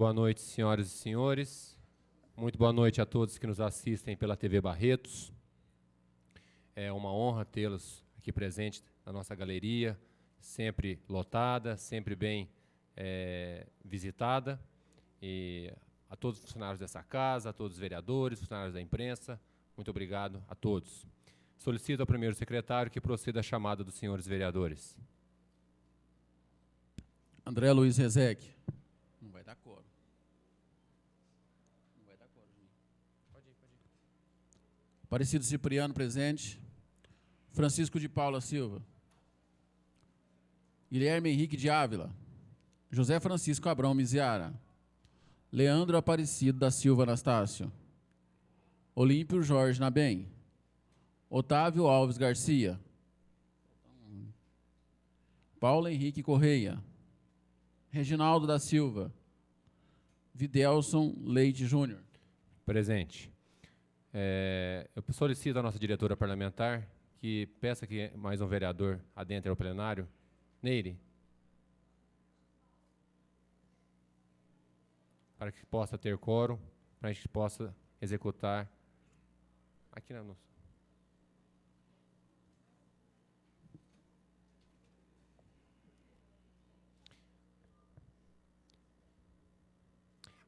Boa noite, senhoras e senhores. Muito boa noite a todos que nos assistem pela TV Barretos. É uma honra tê-los aqui presentes na nossa galeria, sempre lotada, sempre bem visitada. E a todos os funcionários dessa casa, a todos os vereadores, funcionários da imprensa, muito obrigado a todos. Solicito ao primeiro secretário que proceda a chamada dos senhores vereadores. André Luiz Rezec. Não vai dar coro. Não vai dar coro, gente. Pode ir. Aparecido Cipriano, presente. Francisco de Paula Silva. Guilherme Henrique de Ávila. José Francisco Abrão Miziara. Leandro Aparecido da Silva Anastácio. Olímpio Jorge Nabem. Otávio Alves Garcia. Paulo Henrique Correia. Reginaldo da Silva. Videlson Leite Júnior. Presente. Eu solicito à nossa diretora parlamentar que peça que mais um vereador adentre ao plenário. Neire. Para que possa ter quórum, para que a gente possa executar aqui na nossa.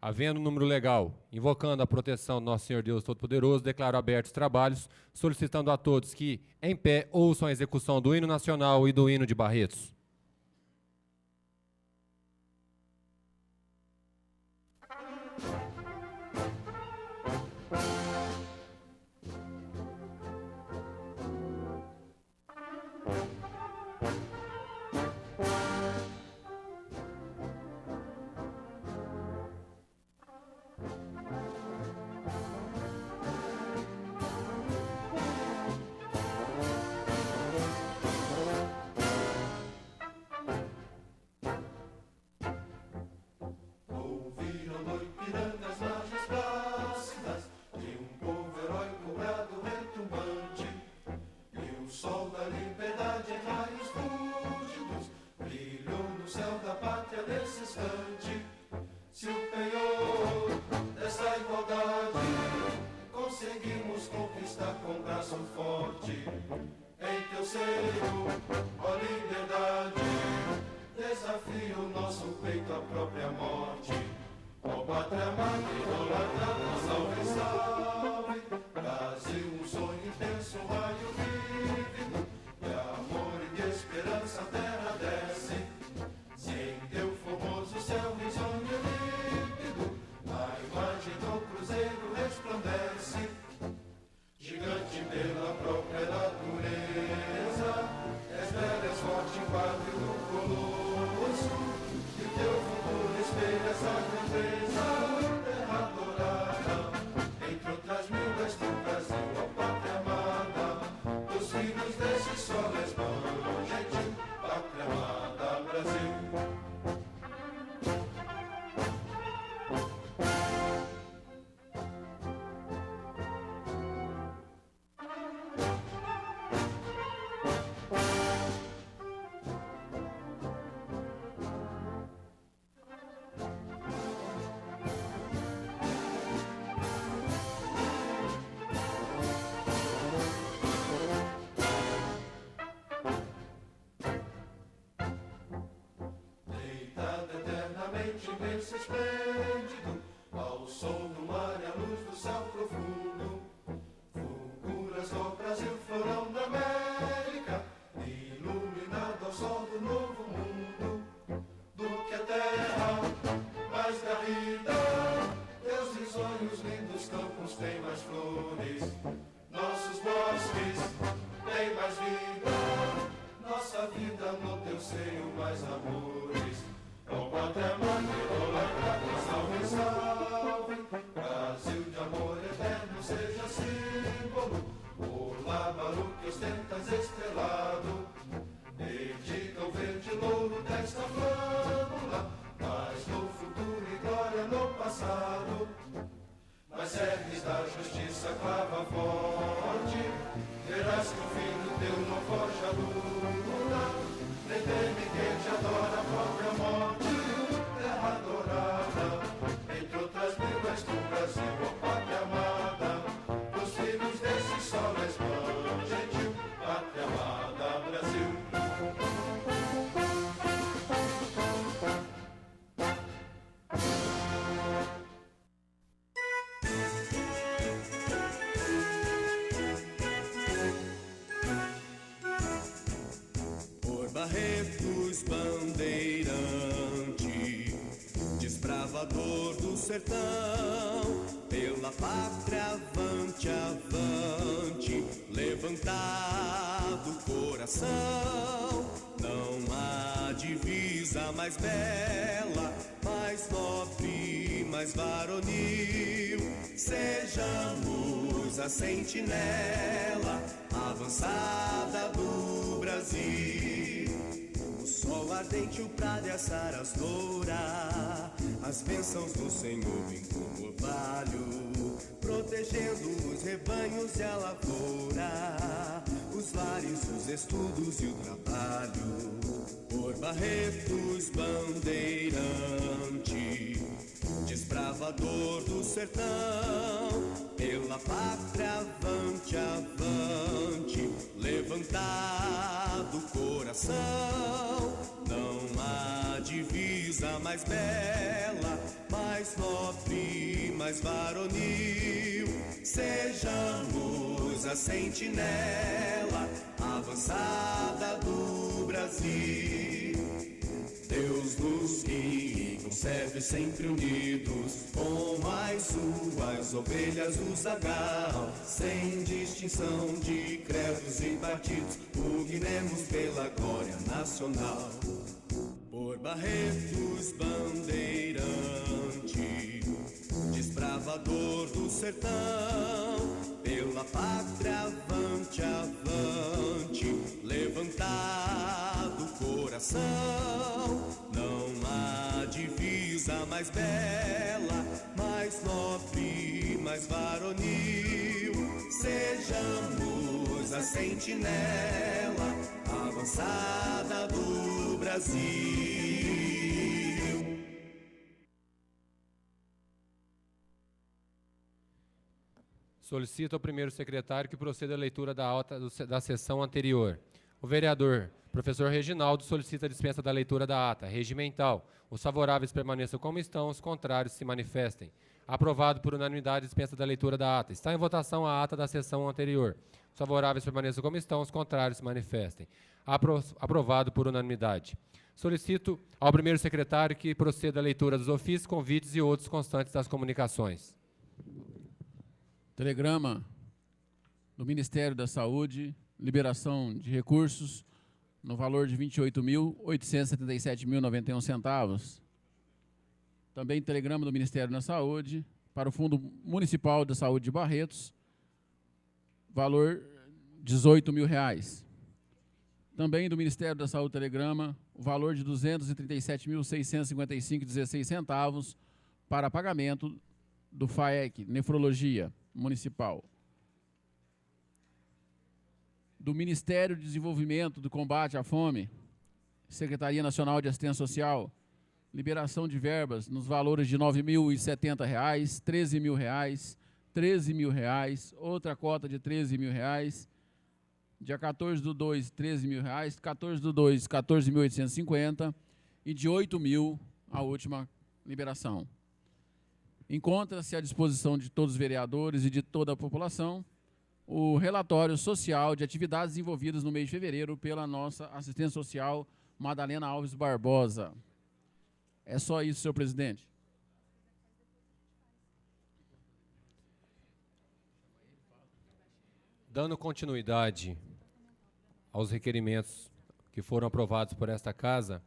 Havendo número legal, invocando a proteção do nosso Senhor Deus Todo-Poderoso, declaro abertos os trabalhos, solicitando a todos que, em pé, ouçam a execução do hino nacional e do hino de Barretos. Imenso esplêndido, ao som do mar e à luz do céu profundo, fulguras do Brasil, florão da América, iluminado ao sol do novo mundo, do que a terra mais garrida, teus risonhos lindos campos têm mais flores, nossos bosques têm mais vida, nossa vida no teu seio mais amores. Ó pátria mãe, idolatrada, salve, salve, Brasil de amor eterno seja símbolo, o lábaro que ostentas estrelado, dedica o verde louro desta flâmula, mas no futuro e glória no passado, nas serres da justiça clava forte, verás que o fim do teu não foge a luta, nem teme quem te adora a própria morte, terra adorada. desbravador do sertão, pela pátria avante, avante, levantado o coração. Não há divisa mais bela, mais nobre, mais varonil. Sejamos a sentinela avançada do Brasil. O sol ardente, o prado e as sarasdora, as bênçãos do Senhor vêm como orvalho, protegendo os rebanhos e a lavoura, os lares, os estudos e o trabalho. Por Barretos, bandeirante, desbravador do sertão, pela pátria avante, avante, levantado o coração. Não há divisa mais bela, mais nobre, mais varonil. Sejamos a sentinela avançada do Brasil. Deus nos guie e conserve sempre unidos, como as suas ovelhas o zagal, sem distinção de credos e partidos, pugnemos pela glória nacional. Por Barretos, bandeirante, desbravador do sertão, pela pátria avante, avante, levantado o coração. Não há divisa mais bela, mais nobre, mais varonil. Sejamos a sentinela avançada do Brasil. Solicito ao primeiro secretário que proceda à leitura da ata da sessão anterior. O vereador, professor Reginaldo, solicita a dispensa da leitura da ata regimental. Os favoráveis permaneçam como estão, os contrários se manifestem. Aprovado por unanimidade, dispensa da leitura da ata. Está em votação a ata da sessão anterior. Os favoráveis permaneçam como estão, os contrários se manifestem. Aprovado por unanimidade. Solicito ao primeiro secretário que proceda à leitura dos ofícios, convites e outros constantes das comunicações. Telegrama do Ministério da Saúde, liberação de recursos no valor de R$ 28.877,91 centavos. Também telegrama do Ministério da Saúde para o Fundo Municipal da Saúde de Barretos, valor R$ 18.000. Também do Ministério da Saúde telegrama o valor de R$ 237.655,16 centavos para pagamento do FAEC, Nefrologia Municipal. Do Ministério de Desenvolvimento do Combate à Fome, Secretaria Nacional de Assistência Social, liberação de verbas nos valores de R$ 9.070, R$ 13.000, R$ 13.000, outra cota de R$ 13.000, dia 14/2, R$ 13.000, 14/2, R$ 14.850 e de R$ 8.000 a última liberação. Encontra-se à disposição de todos os vereadores e de toda a população o relatório social de atividades desenvolvidas no mês de fevereiro pela nossa assistente social Madalena Alves Barbosa. É só isso, senhor presidente. Dando continuidade aos requerimentos que foram aprovados por esta Casa,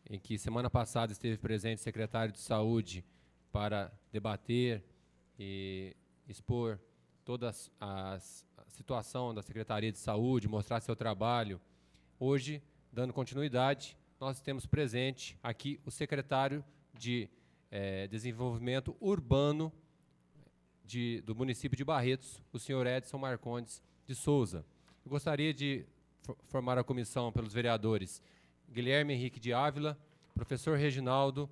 em que semana passada esteve presente o secretário de Saúde para debater e expor toda a situação da Secretaria de Saúde, mostrar seu trabalho. Hoje, dando continuidade, nós temos presente aqui o secretário de Desenvolvimento Urbano do município de Barretos, o senhor Edson Marcondes de Souza. Eu gostaria de formar a comissão pelos vereadores Guilherme Henrique de Ávila, professor Reginaldo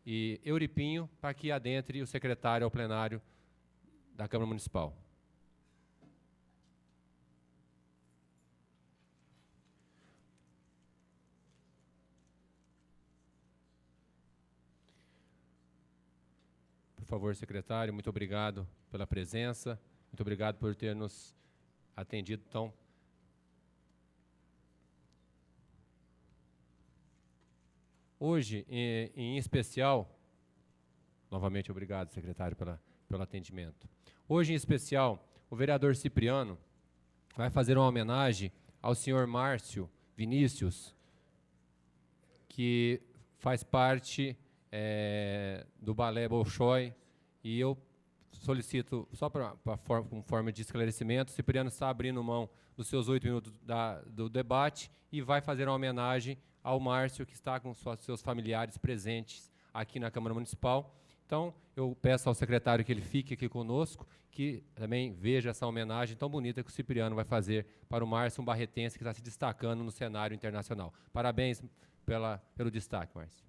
e Euripinho, para que adentre o secretário ao plenário da Câmara Municipal. Por favor, secretário, muito obrigado pela presença, muito obrigado por ter nos atendido tão. Hoje, em especial, Novamente, obrigado, secretário, pelo atendimento. Hoje, em especial, o vereador Cipriano vai fazer uma homenagem ao senhor Márcio Vinícius, que faz parte do Balé Bolshoi, e eu solicito, só com forma de esclarecimento, o Cipriano está abrindo mão dos seus 8 minutos do debate e vai fazer uma homenagem ao Márcio, que está com seus familiares presentes aqui na Câmara Municipal. Então, eu peço ao secretário que ele fique aqui conosco, que também veja essa homenagem tão bonita que o Cipriano vai fazer para o Márcio, um barretense que está se destacando no cenário internacional. Parabéns pelo destaque, Márcio.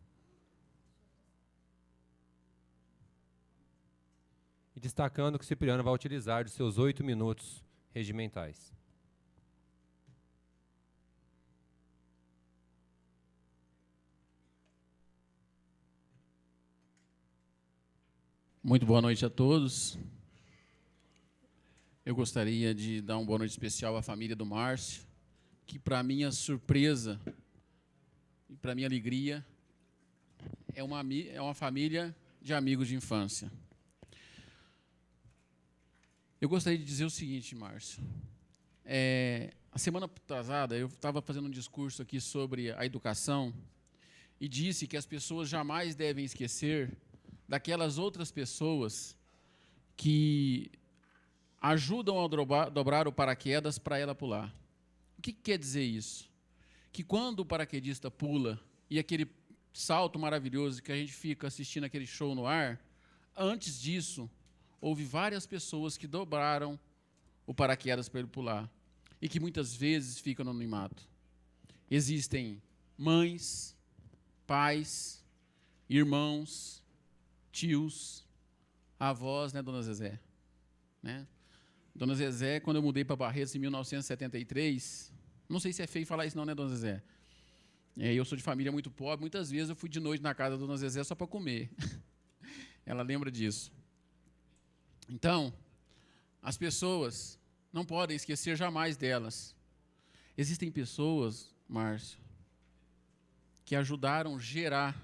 E destacando que o Cipriano vai utilizar dos seus 8 minutos regimentais. Muito boa noite a todos. Eu gostaria de dar uma boa noite especial à família do Márcio, que, para minha surpresa e para minha alegria, é uma família de amigos de infância. Eu gostaria de dizer o seguinte, Márcio. A semana passada, eu estava fazendo um discurso aqui sobre a educação e disse que as pessoas jamais devem esquecer daquelas outras pessoas que ajudam a dobrar o paraquedas para ela pular. O que quer dizer isso? Que quando o paraquedista pula e aquele salto maravilhoso que a gente fica assistindo aquele show no ar, antes disso, houve várias pessoas que dobraram o paraquedas para ele pular e que muitas vezes ficam no anonimato. Existem mães, pais, irmãos, tios, avós, né, Dona Zezé? Né? Dona Zezé, quando eu mudei para Barretos em 1973, não sei se é feio falar isso não, né, Dona Zezé? Eu sou de família muito pobre, muitas vezes eu fui de noite na casa da Dona Zezé só para comer. Ela lembra disso. Então, as pessoas não podem esquecer jamais delas. Existem pessoas, Márcio, que ajudaram a gerar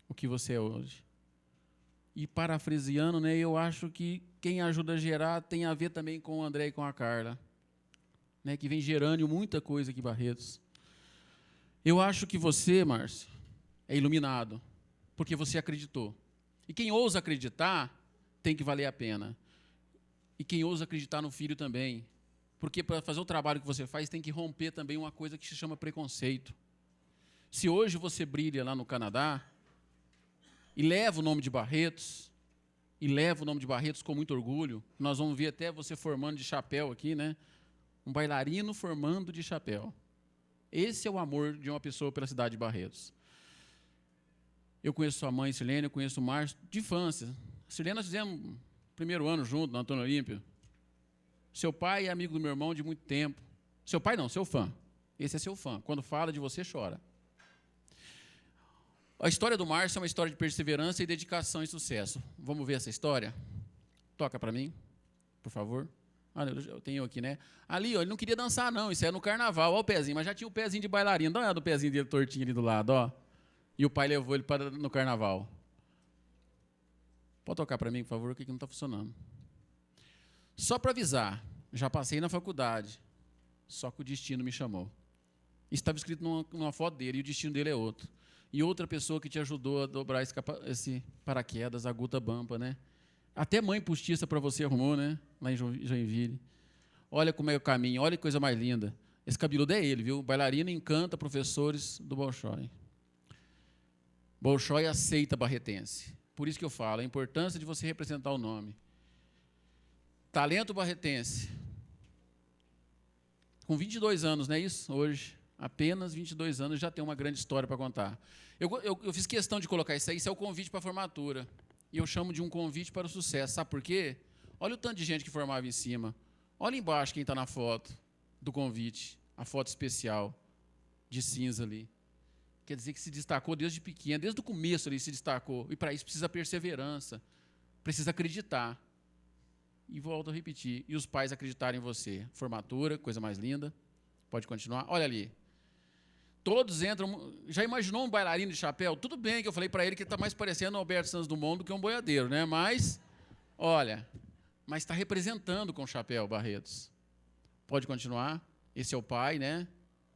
o que você é hoje. E parafraseando, né, eu acho que quem ajuda a gerar tem a ver também com o André e com a Carla, né, que vem gerando muita coisa aqui em Barretos. Eu acho que você, Márcio, é iluminado, porque você acreditou. E quem ousa acreditar tem que valer a pena. E quem ousa acreditar no filho também. Porque para fazer o trabalho que você faz, tem que romper também uma coisa que se chama preconceito. Se hoje você brilha lá no Canadá, e leva o nome de Barretos, com muito orgulho, nós vamos ver até você formando de chapéu aqui, né? Um bailarino formando de chapéu. Esse é o amor de uma pessoa pela cidade de Barretos. Eu conheço sua mãe, Silene, eu conheço o Márcio, de infância. Silene, nós fizemos primeiro ano junto, na Antônio Olímpio. Seu pai é amigo do meu irmão de muito tempo. Seu pai não, seu fã. Esse é seu fã. Quando fala de você, chora. A história do Márcio é uma história de perseverança e dedicação e sucesso. Vamos ver essa história? Toca para mim, por favor. Eu tenho aqui, né? Ali, ó, ele não queria dançar, não. Isso é no carnaval. Olha o pezinho, mas já tinha o pezinho de bailarina. Dá uma olhada do pezinho dele tortinho ali do lado, ó. E o pai levou ele no carnaval. Pode tocar para mim, por favor, que aqui não está funcionando. Só para avisar, já passei na faculdade, só que o destino me chamou. Estava escrito numa foto dele, e o destino dele é outro. E outra pessoa que te ajudou a dobrar esse paraquedas, a Guta Bampa, né? Até mãe postiça para você arrumou, né? Lá em Joinville. Olha como é o caminho, olha que coisa mais linda. Esse cabeludo é ele, viu? Bailarina encanta professores do Bolshoi. Bolshoi aceita barretense. Por isso que eu falo, a importância de você representar o nome. Talento barretense. Com 22 anos, não é isso? Hoje. Apenas 22 anos, já tem uma grande história para contar. Eu fiz questão de colocar isso aí, isso é o convite para a formatura. E eu chamo de um convite para o sucesso. Sabe por quê? Olha o tanto de gente que formava em cima. Olha embaixo quem está na foto do convite, a foto especial, de cinza ali. Quer dizer que se destacou desde pequeno, desde o começo ali se destacou. E para isso precisa perseverança, precisa acreditar. E volto a repetir, e os pais acreditarem em você. Formatura, coisa mais linda. Pode continuar. Olha ali. Todos entram. Já imaginou um bailarino de chapéu? Tudo bem que eu falei para ele que está mais parecendo o Alberto Santos Dumont do que um boiadeiro, né? Mas, olha, mas está representando com o chapéu, Barretos. Pode continuar. Esse é o pai, né?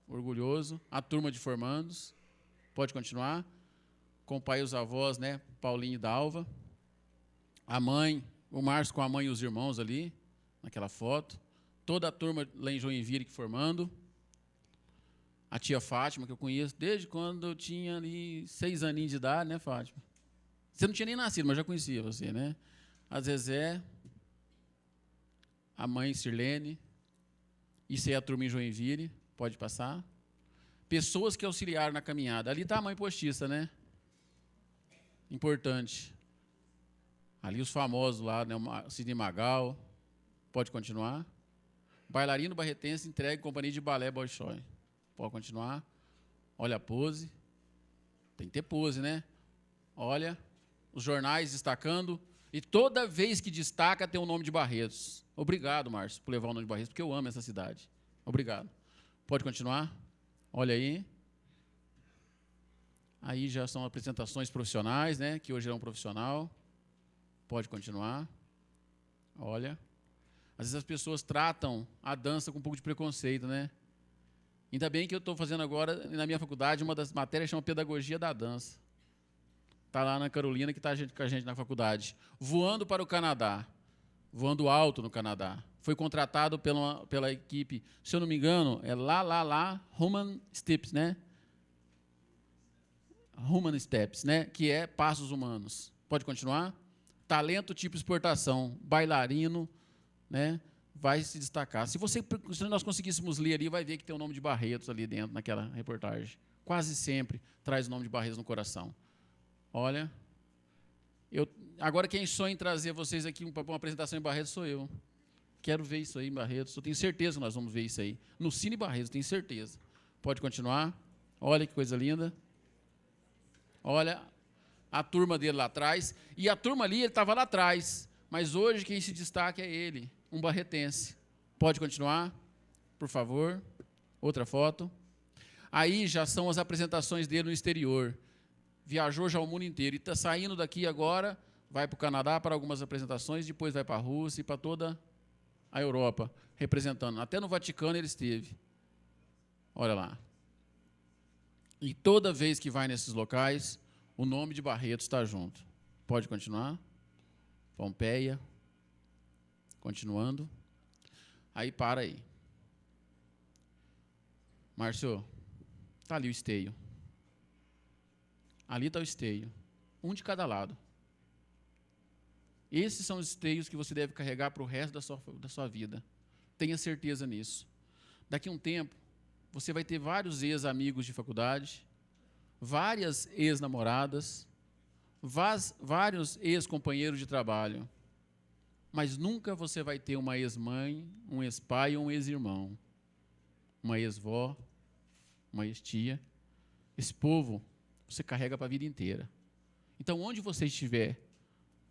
Orgulhoso. A turma de formandos. Pode continuar. Com o pai e os avós, né? Paulinho e Dalva. A mãe, o Márcio com a mãe e os irmãos ali, naquela foto. Toda a turma lá em Joinville formando. A tia Fátima, que eu conheço desde quando eu tinha ali 6 aninhos de idade, né, Fátima? Você não tinha nem nascido, mas já conhecia você, né? A Zezé, a mãe Sirlene, isso aí é a turma em Joinville, pode passar. Pessoas que auxiliaram na caminhada. Ali está a mãe postiça, né? Importante. Ali os famosos lá, né? O Sidney Magal, pode continuar. Bailarino barretense entregue companhia de balé Bolshoi. Pode continuar. Olha a pose. Tem que ter pose, né? Olha, os jornais destacando. E toda vez que destaca tem o nome de Barretos. Obrigado, Márcio, por levar o nome de Barretos, porque eu amo essa cidade. Obrigado. Pode continuar? Olha aí. Aí já são apresentações profissionais, né? Que hoje é um profissional. Pode continuar. Olha. Às vezes as pessoas tratam a dança com um pouco de preconceito, né? Ainda bem que eu estou fazendo agora, na minha faculdade, uma das matérias chama Pedagogia da Dança. Está lá na Carolina, que está com a gente na faculdade. Voando para o Canadá. Voando alto no Canadá. Foi contratado pela equipe, se eu não me engano, é Human Steps, né? Human Steps, né? Que é Passos Humanos. Pode continuar? Talento tipo exportação. Bailarino, né? Vai se destacar. Se nós conseguíssemos ler ali, vai ver que tem o nome de Barretos ali dentro, naquela reportagem. Quase sempre traz o nome de Barretos no coração. Olha, agora quem sonha em trazer vocês aqui para uma apresentação em Barretos sou eu. Quero ver isso aí em Barretos. Eu tenho certeza que nós vamos ver isso aí. No Cine Barretos, tenho certeza. Pode continuar. Olha que coisa linda. Olha a turma dele lá atrás. E a turma ali, ele estava lá atrás. Mas hoje quem se destaca é ele, um barretense. Pode continuar, por favor. Outra foto. Aí já são as apresentações dele no exterior. Viajou já o mundo inteiro. E está saindo daqui agora, vai para o Canadá para algumas apresentações, depois vai para a Rússia e para toda a Europa, representando. Até no Vaticano ele esteve. Olha lá. E toda vez que vai nesses locais, o nome de Barretos está junto. Pode continuar. Pompeia. Continuando. Aí, para aí. Márcio, está ali o esteio. Ali está o esteio. Um de cada lado. Esses são os esteios que você deve carregar para o resto da sua vida. Tenha certeza nisso. Daqui a um tempo, você vai ter vários ex-amigos de faculdade, várias ex-namoradas, vários ex-companheiros de trabalho. Mas nunca você vai ter uma ex-mãe, um ex-pai ou um ex-irmão. Uma ex-vó, uma ex-tia. Esse povo você carrega para a vida inteira. Então, onde você estiver,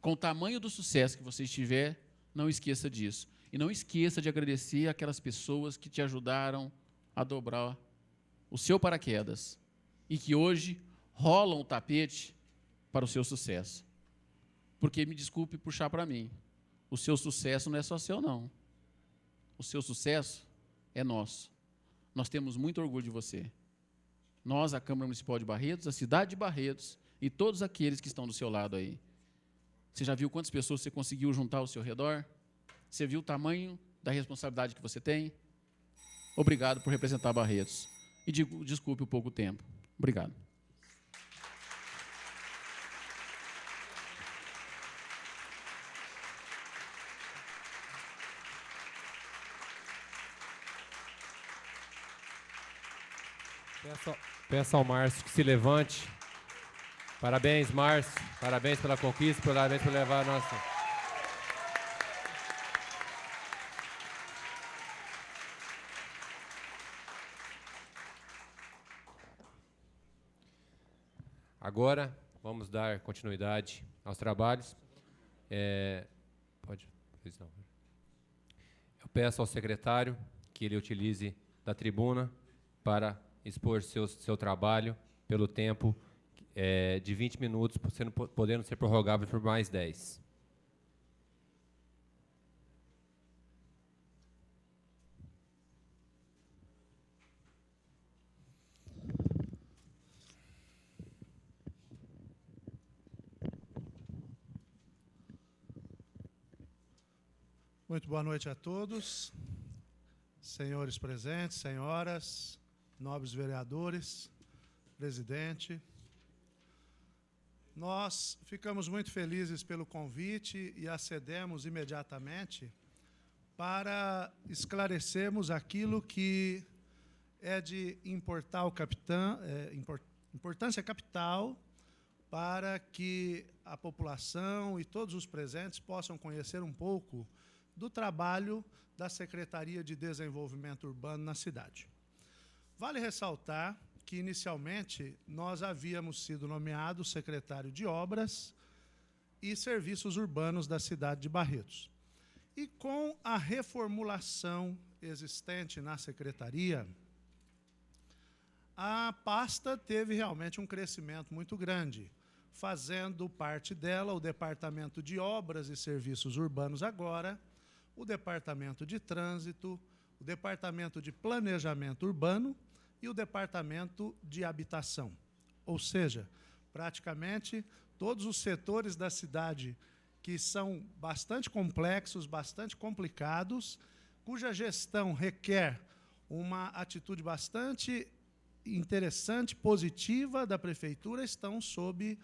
com o tamanho do sucesso que você estiver, não esqueça disso. E não esqueça de agradecer aquelas pessoas que te ajudaram a dobrar o seu paraquedas e que hoje rolam o tapete para o seu sucesso. Porque, me desculpe puxar para mim, o seu sucesso não é só seu, não. O seu sucesso é nosso. Nós temos muito orgulho de você. Nós, a Câmara Municipal de Barretos, a cidade de Barretos e todos aqueles que estão do seu lado aí. Você já viu quantas pessoas você conseguiu juntar ao seu redor? Você viu o tamanho da responsabilidade que você tem? Obrigado por representar Barretos. E desculpe o pouco tempo. Obrigado. Peço ao Márcio que se levante. Parabéns, Márcio. Parabéns pela conquista, parabéns por levar a nossa... Agora, vamos dar continuidade aos trabalhos. Eu peço ao secretário que ele utilize da tribuna para expor seu trabalho pelo tempo de 20 minutos, podendo ser prorrogável por mais 10. Muito boa noite a todos, senhores presentes, senhoras, nobres vereadores, presidente. Nós ficamos muito felizes pelo convite e acedemos imediatamente para esclarecermos aquilo que é de importância capital para que a população e todos os presentes possam conhecer um pouco do trabalho da Secretaria de Desenvolvimento Urbano na cidade. Vale ressaltar que, inicialmente, nós havíamos sido nomeados secretário de Obras e Serviços Urbanos da cidade de Barretos. E com a reformulação existente na secretaria, a pasta teve realmente um crescimento muito grande, fazendo parte dela o Departamento de Obras e Serviços Urbanos agora, o Departamento de Trânsito, o Departamento de Planejamento Urbano e o Departamento de Habitação. Ou seja, praticamente todos os setores da cidade que são bastante complexos, bastante complicados, cuja gestão requer uma atitude bastante interessante, positiva da Prefeitura, estão sob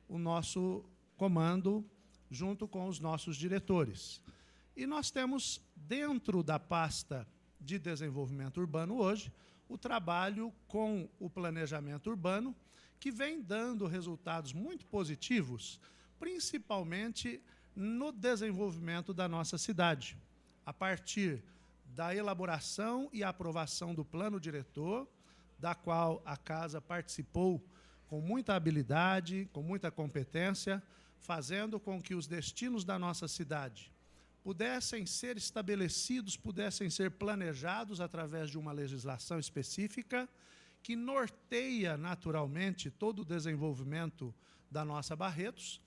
o nosso comando, junto com os nossos diretores. E nós temos, dentro da pasta de desenvolvimento urbano hoje, o trabalho com o planejamento urbano, que vem dando resultados muito positivos, principalmente no desenvolvimento da nossa cidade, a partir da elaboração e aprovação do plano diretor, da qual a Casa participou com muita habilidade, com muita competência, fazendo com que os destinos da nossa cidade pudessem ser estabelecidos, pudessem ser planejados através de uma legislação específica que norteia naturalmente todo o desenvolvimento da nossa Barretos.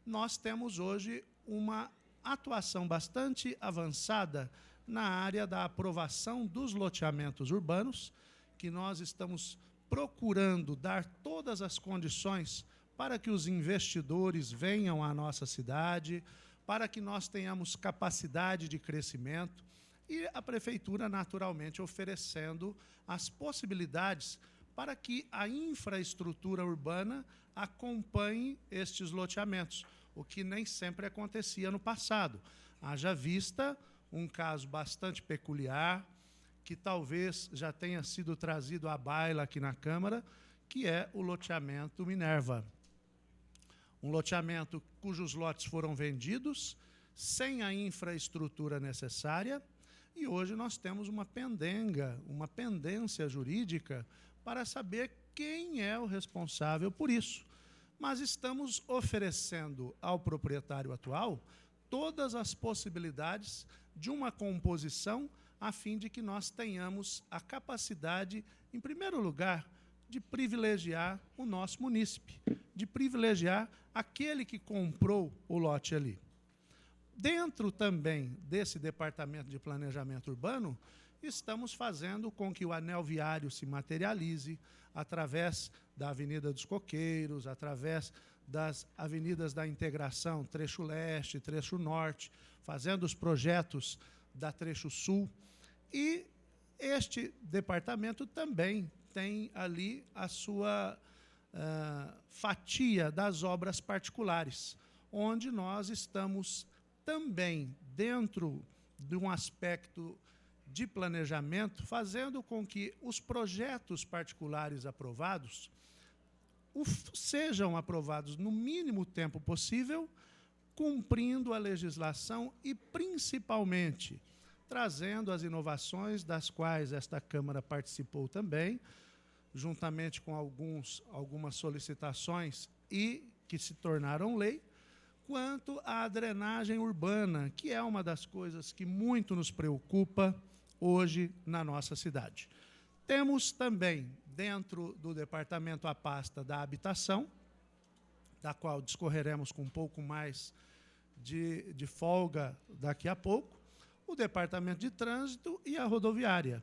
Nós temos hoje uma atuação bastante avançada na área da aprovação dos loteamentos urbanos, que nós estamos procurando dar todas as condições para que os investidores venham à nossa cidade, para que nós tenhamos capacidade de crescimento e a Prefeitura, naturalmente, oferecendo as possibilidades para que a infraestrutura urbana acompanhe estes loteamentos, o que nem sempre acontecia no passado. Haja vista um caso bastante peculiar, que talvez já tenha sido trazido à baila aqui na Câmara, que é o loteamento Minerva. Um loteamento cujos lotes foram vendidos sem a infraestrutura necessária e hoje nós temos uma pendenga, uma pendência jurídica para saber quem é o responsável por isso. Mas estamos oferecendo ao proprietário atual todas as possibilidades de uma composição a fim de que nós tenhamos a capacidade, em primeiro lugar, de privilegiar o nosso munícipe, de privilegiar aquele que comprou o lote ali. Dentro também desse Departamento de Planejamento Urbano, estamos fazendo com que o anel viário se materialize através da Avenida dos Coqueiros, através das avenidas da integração, trecho leste, trecho norte, fazendo os projetos da trecho sul. E este departamento também tem ali a sua fatia das obras particulares, onde nós estamos também dentro de um aspecto de planejamento, fazendo com que os projetos particulares aprovados sejam aprovados no mínimo tempo possível, cumprindo a legislação e, principalmente, trazendo as inovações das quais esta Câmara participou também, juntamente com algumas solicitações e que se tornaram lei, quanto à drenagem urbana, que é uma das coisas que muito nos preocupa hoje na nossa cidade. Temos também, dentro do departamento a pasta da habitação, da qual discorreremos com um pouco mais de folga daqui a pouco, o departamento de trânsito e a rodoviária,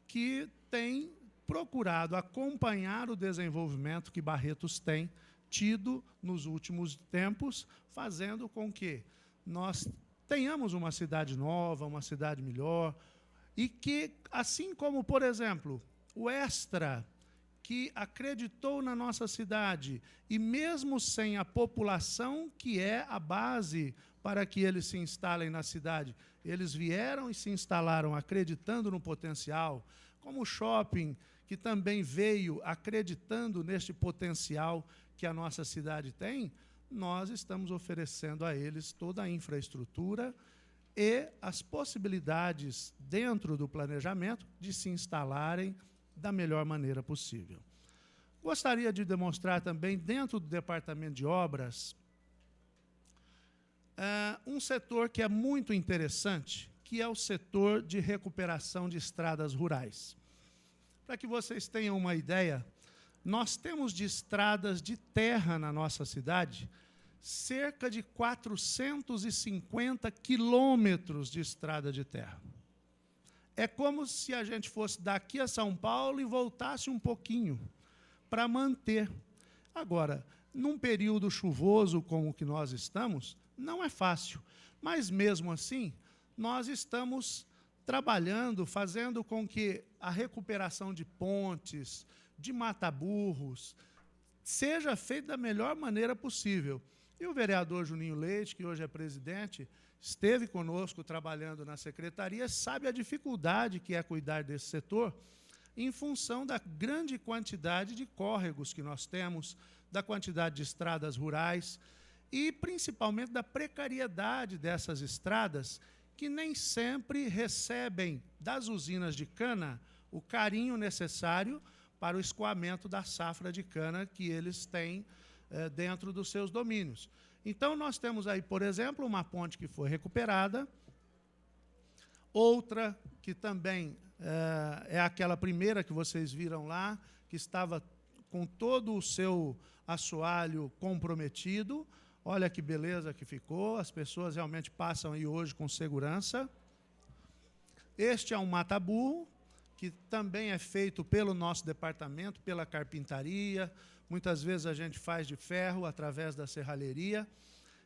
que tem procurado acompanhar o desenvolvimento que Barretos tem tido nos últimos tempos, fazendo com que nós tenhamos uma cidade nova, uma cidade melhor, e que, assim como, por exemplo, o Extra, que acreditou na nossa cidade, e mesmo sem a população que é a base para que eles se instalem na cidade, eles vieram e se instalaram acreditando no potencial, como o shopping, que também veio acreditando neste potencial que a nossa cidade tem, nós estamos oferecendo a eles toda a infraestrutura e as possibilidades dentro do planejamento de se instalarem da melhor maneira possível. Gostaria de demonstrar também, dentro do departamento de obras, um setor que é muito interessante, que é o setor de recuperação de estradas rurais. Para que vocês tenham uma ideia, nós temos de estradas de terra na nossa cidade cerca de 450 quilômetros de estrada de terra. É como se a gente fosse daqui a São Paulo e voltasse um pouquinho para manter. Agora, num período chuvoso como o que nós estamos, não é fácil, mas mesmo assim, nós estamos trabalhando, fazendo com que a recuperação de pontes, de mata-burros, seja feita da melhor maneira possível. E o vereador Juninho Leite, que hoje é presidente, esteve conosco trabalhando na secretaria, sabe a dificuldade que é cuidar desse setor, em função da grande quantidade de córregos que nós temos, da quantidade de estradas rurais e, principalmente, da precariedade dessas estradas, que nem sempre recebem das usinas de cana o carinho necessário para o escoamento da safra de cana que eles têm dentro dos seus domínios. Então, nós temos aí, por exemplo, uma ponte que foi recuperada, outra que também é aquela primeira que vocês viram lá, que estava com todo o seu assoalho comprometido. Olha que beleza que ficou, as pessoas realmente passam aí hoje com segurança. Este é um mata-burro, que também é feito pelo nosso departamento, pela carpintaria, muitas vezes a gente faz de ferro através da serralheria,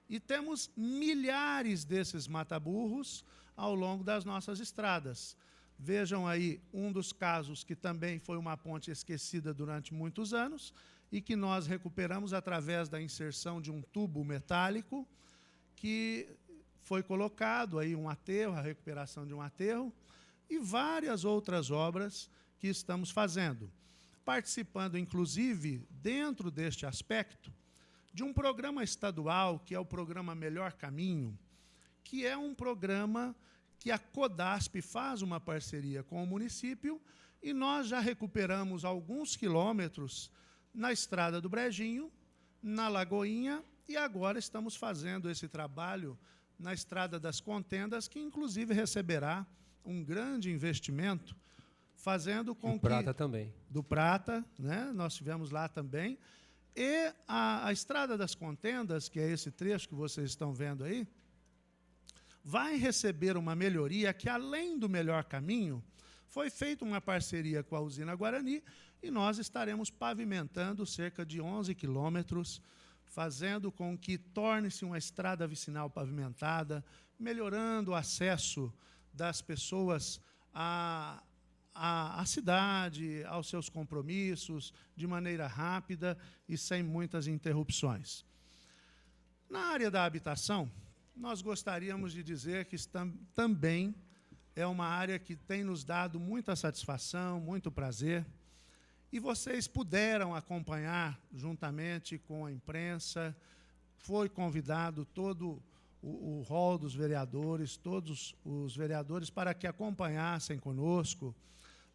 e temos milhares desses mata-burros ao longo das nossas estradas. Vejam aí um dos casos que também foi uma ponte esquecida durante muitos anos e que nós recuperamos através da inserção de um tubo metálico que foi colocado aí um aterro, a recuperação de um aterro, e várias outras obras que estamos fazendo. Participando, inclusive, dentro deste aspecto, de um programa estadual, que é o programa Melhor Caminho, que é um programa que a Codasp faz uma parceria com o município, e nós já recuperamos alguns quilômetros na Estrada do Brejinho, na Lagoinha, e agora estamos fazendo esse trabalho na Estrada das Contendas, que inclusive receberá um grande investimento, fazendo com que... Do Prata também. Do Prata, né? Nós tivemos lá também. E a Estrada das Contendas, que é esse trecho que vocês estão vendo aí, vai receber uma melhoria que, além do Melhor Caminho, foi feita uma parceria com a usina Guarani e nós estaremos pavimentando cerca de 11 quilômetros, fazendo com que torne-se uma estrada vicinal pavimentada, melhorando o acesso das pessoas à cidade, aos seus compromissos, de maneira rápida e sem muitas interrupções. Na área da habitação, nós gostaríamos de dizer que também é uma área que tem nos dado muita satisfação, muito prazer, e vocês puderam acompanhar, juntamente com a imprensa, foi convidado todo o rol dos vereadores, todos os vereadores, para que acompanhassem conosco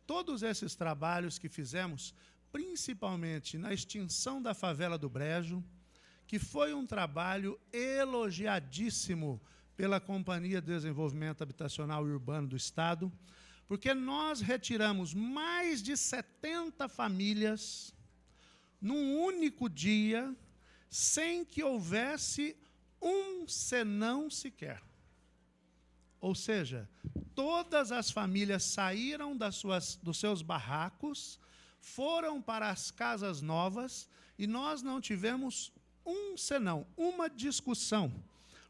todos esses trabalhos que fizemos, principalmente na extinção da favela do Brejo, que foi um trabalho elogiadíssimo pela Companhia de Desenvolvimento Habitacional e Urbano do Estado, porque nós retiramos mais de 70 famílias num único dia, sem que houvesse um senão sequer. Ou seja, todas as famílias saíram dos seus barracos, foram para as casas novas, e nós não tivemos um senão, uma discussão,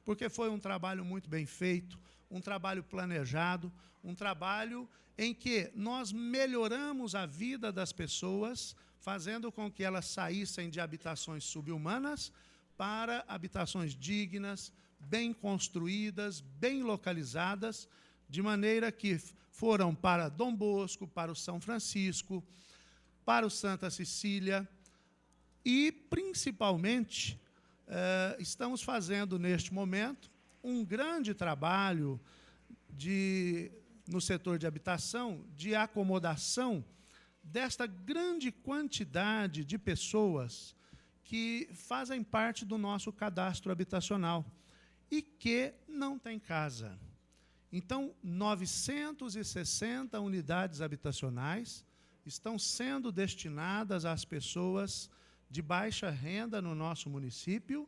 porque foi um trabalho muito bem feito, um trabalho planejado, um trabalho em que nós melhoramos a vida das pessoas, fazendo com que elas saíssem de habitações subhumanas para habitações dignas, bem construídas, bem localizadas, de maneira que foram para Dom Bosco, para o São Francisco, para o Santa Cecília, e, principalmente, estamos fazendo, neste momento, um grande trabalho no setor de habitação, de acomodação desta grande quantidade de pessoas que fazem parte do nosso cadastro habitacional e que não têm casa. Então, 960 unidades habitacionais estão sendo destinadas às pessoas de baixa renda no nosso município,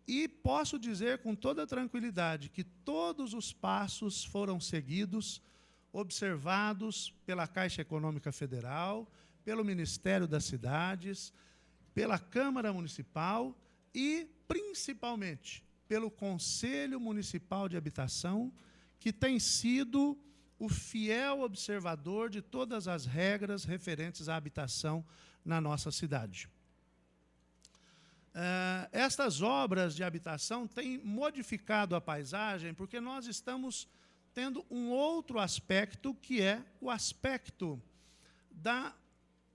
e posso dizer com toda tranquilidade que todos os passos foram seguidos, observados pela Caixa Econômica Federal, pelo Ministério das Cidades, pela Câmara Municipal e, principalmente, pelo Conselho Municipal de Habitação, que tem sido o fiel observador de todas as regras referentes à habitação na nossa cidade. Estas obras de habitação têm modificado a paisagem, porque nós estamos tendo um outro aspecto, que é o aspecto da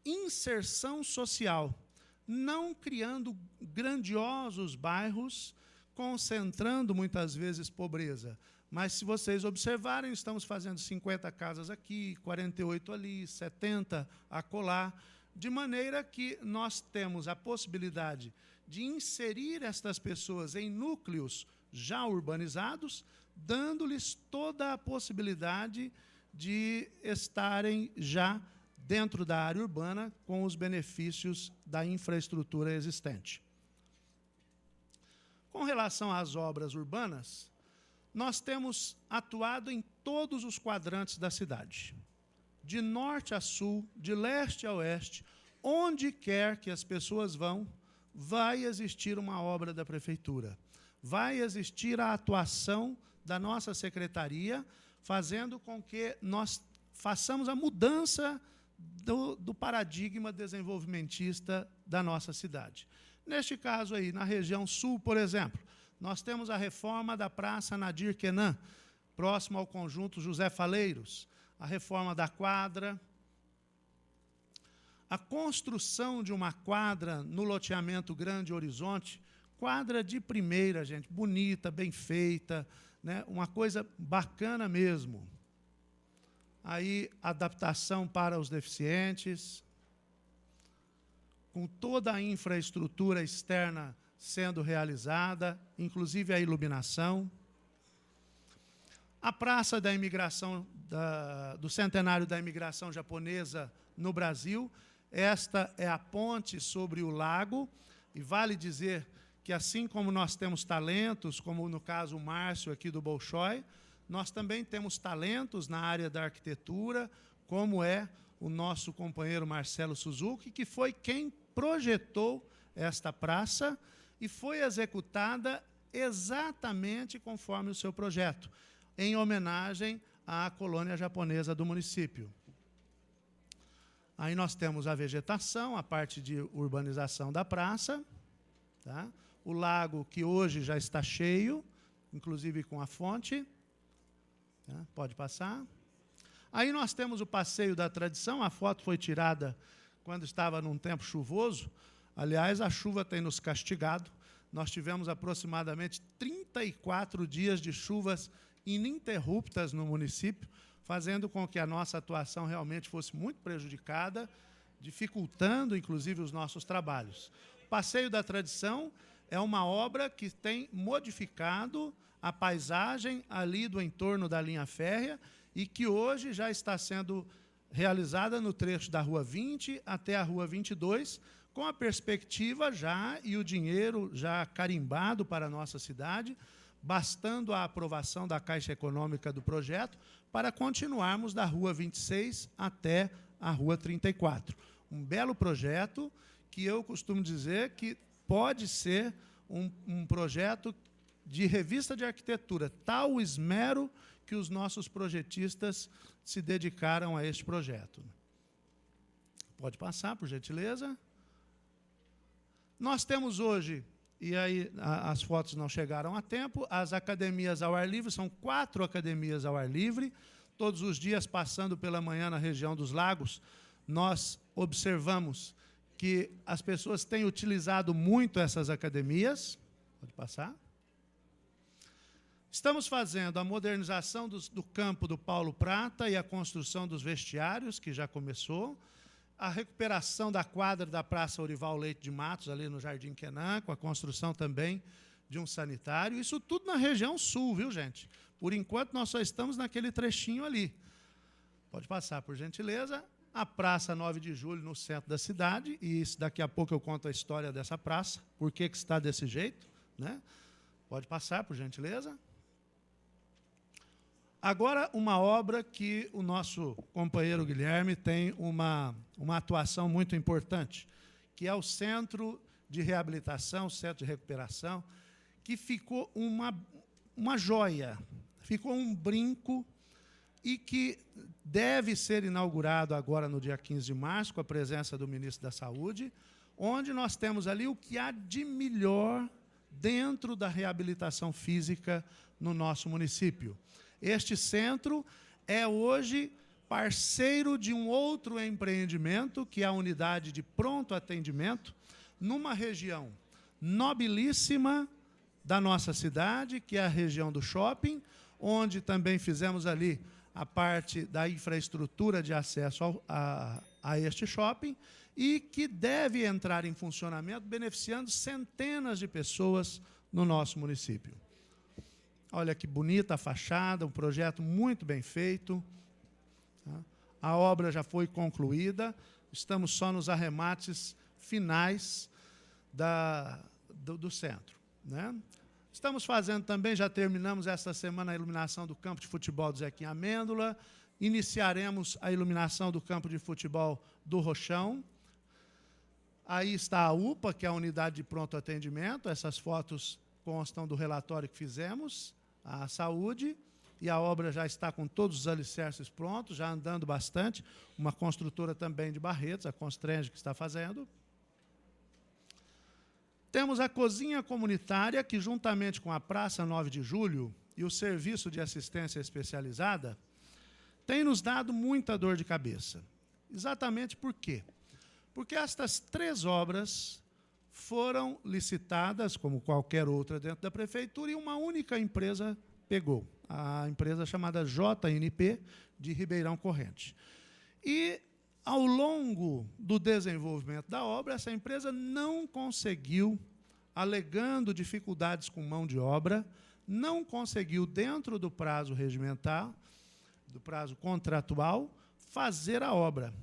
inserção social, não criando grandiosos bairros, concentrando muitas vezes pobreza. Mas, se vocês observarem, estamos fazendo 50 casas aqui, 48 ali, 70 acolá, de maneira que nós temos a possibilidade de inserir estas pessoas em núcleos já urbanizados, dando-lhes toda a possibilidade de estarem já dentro da área urbana com os benefícios da infraestrutura existente. Com relação às obras urbanas, nós temos atuado em todos os quadrantes da cidade, de norte a sul, de leste a oeste, onde quer que as pessoas vão, vai existir uma obra da prefeitura, vai existir a atuação da nossa secretaria, fazendo com que nós façamos a mudança do paradigma desenvolvimentista da nossa cidade. Neste caso aí, na região sul, por exemplo, nós temos a reforma da Praça Nadir Quenan, próximo ao conjunto José Faleiros, a reforma da quadra, a construção de uma quadra no loteamento Grande Horizonte, quadra de primeira, gente, bonita, bem feita, né, uma coisa bacana mesmo. Aí, adaptação para os deficientes, com toda a infraestrutura externa sendo realizada, inclusive a iluminação. A Praça da Imigração, do Centenário da Imigração Japonesa no Brasil, esta é a ponte sobre o lago, e vale dizer que, assim como nós temos talentos, como no caso o Márcio aqui do Bolshoi, nós também temos talentos na área da arquitetura, como é o nosso companheiro Marcelo Suzuki, que foi quem projetou esta praça e foi executada exatamente conforme o seu projeto, em homenagem à colônia japonesa do município. Aí nós temos a vegetação, a parte de urbanização da praça, tá? O lago, que hoje já está cheio, inclusive com a fonte. Tá? Pode passar. Aí nós temos o Passeio da Tradição, a foto foi tirada quando estava num tempo chuvoso. Aliás, a chuva tem nos castigado. Nós tivemos aproximadamente 34 dias de chuvas ininterruptas no município, fazendo com que a nossa atuação realmente fosse muito prejudicada, dificultando, inclusive, os nossos trabalhos. O Passeio da Tradição é uma obra que tem modificado a paisagem ali do entorno da linha férrea e que hoje já está sendo realizada no trecho da Rua 20 até a Rua 22, com a perspectiva já e o dinheiro já carimbado para a nossa cidade, bastando a aprovação da Caixa Econômica do projeto, para continuarmos da Rua 26 até a Rua 34. Um belo projeto que eu costumo dizer que pode ser um projeto de revista de arquitetura, tal o esmero que os nossos projetistas se dedicaram a este projeto. Pode passar, por gentileza. Nós temos hoje, e aí as fotos não chegaram a tempo, as academias ao ar livre, são 4 academias ao ar livre, todos os dias passando pela manhã na região dos lagos, nós observamos que as pessoas têm utilizado muito essas academias. Pode passar. Estamos fazendo a modernização do campo do Paulo Prata e a construção dos vestiários, que já começou, a recuperação da quadra da Praça Orival Leite de Matos, ali no Jardim Quenan, com a construção também de um sanitário. Isso tudo na região sul, viu, gente? Por enquanto, nós só estamos naquele trechinho ali. Pode passar, por gentileza. A Praça 9 de Julho, no centro da cidade, e daqui a pouco eu conto a história dessa praça, por que está desse jeito, né? Pode passar, por gentileza. Agora, uma obra que o nosso companheiro Guilherme tem uma atuação muito importante, que é o Centro de Reabilitação, o Centro de Recuperação, que ficou uma joia, ficou um brinco, e que deve ser inaugurado agora no dia 15 de março, com a presença do ministro da Saúde, onde nós temos ali o que há de melhor dentro da reabilitação física no nosso município. Este centro é hoje parceiro de um outro empreendimento, que é a unidade de pronto atendimento, numa região nobilíssima da nossa cidade, que é a região do shopping, onde também fizemos ali a parte da infraestrutura de acesso a este shopping, e que deve entrar em funcionamento, beneficiando centenas de pessoas no nosso município. Olha que bonita a fachada, um projeto muito bem feito. A obra já foi concluída, estamos só nos arremates finais do centro, né? Estamos fazendo também, já terminamos esta semana a iluminação do campo de futebol do Zequinha Amêndola, iniciaremos a iluminação do campo de futebol do Rochão. Aí está a UPA, que é a unidade de pronto atendimento, essas fotos constam do relatório que fizemos, a saúde, e a obra já está com todos os alicerces prontos, já andando bastante, uma construtora também de Barretos, a Constrange, que está fazendo. Temos a cozinha comunitária, que juntamente com a Praça 9 de Julho e o Serviço de Assistência Especializada, tem nos dado muita dor de cabeça. Exatamente por quê? Porque estas 3 obras foram licitadas, como qualquer outra dentro da prefeitura, e uma única empresa pegou, a empresa chamada JNP, de Ribeirão Corrente. E, ao longo do desenvolvimento da obra, essa empresa não conseguiu, alegando dificuldades com mão de obra, não conseguiu, dentro do prazo regimental, do prazo contratual, fazer a obra.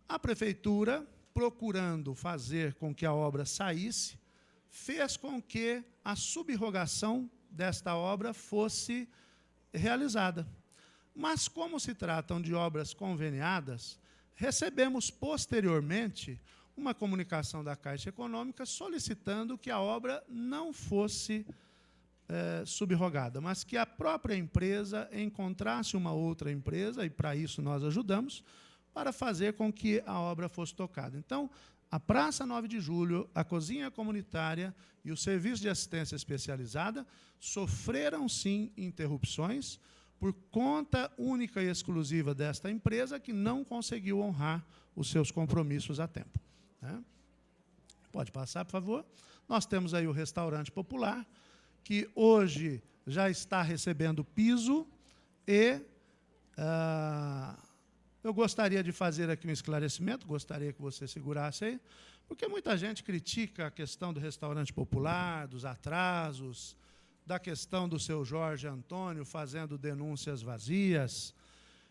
A prefeitura, procurando fazer com que a obra saísse, fez com que a subrogação desta obra fosse realizada. Mas, como se tratam de obras conveniadas, recebemos posteriormente uma comunicação da Caixa Econômica solicitando que a obra não fosse subrogada, mas que a própria empresa encontrasse uma outra empresa, e para isso nós ajudamos, para fazer com que a obra fosse tocada. Então, a Praça 9 de Julho, a cozinha comunitária e o serviço de assistência especializada sofreram, sim, interrupções por conta única e exclusiva desta empresa, que não conseguiu honrar os seus compromissos a tempo, né? Pode passar, por favor. Nós temos aí o restaurante popular, que hoje já está recebendo piso, e eu gostaria de fazer aqui um esclarecimento, gostaria que você segurasse aí, porque muita gente critica a questão do restaurante popular, dos atrasos, da questão do seu Jorge Antônio fazendo denúncias vazias.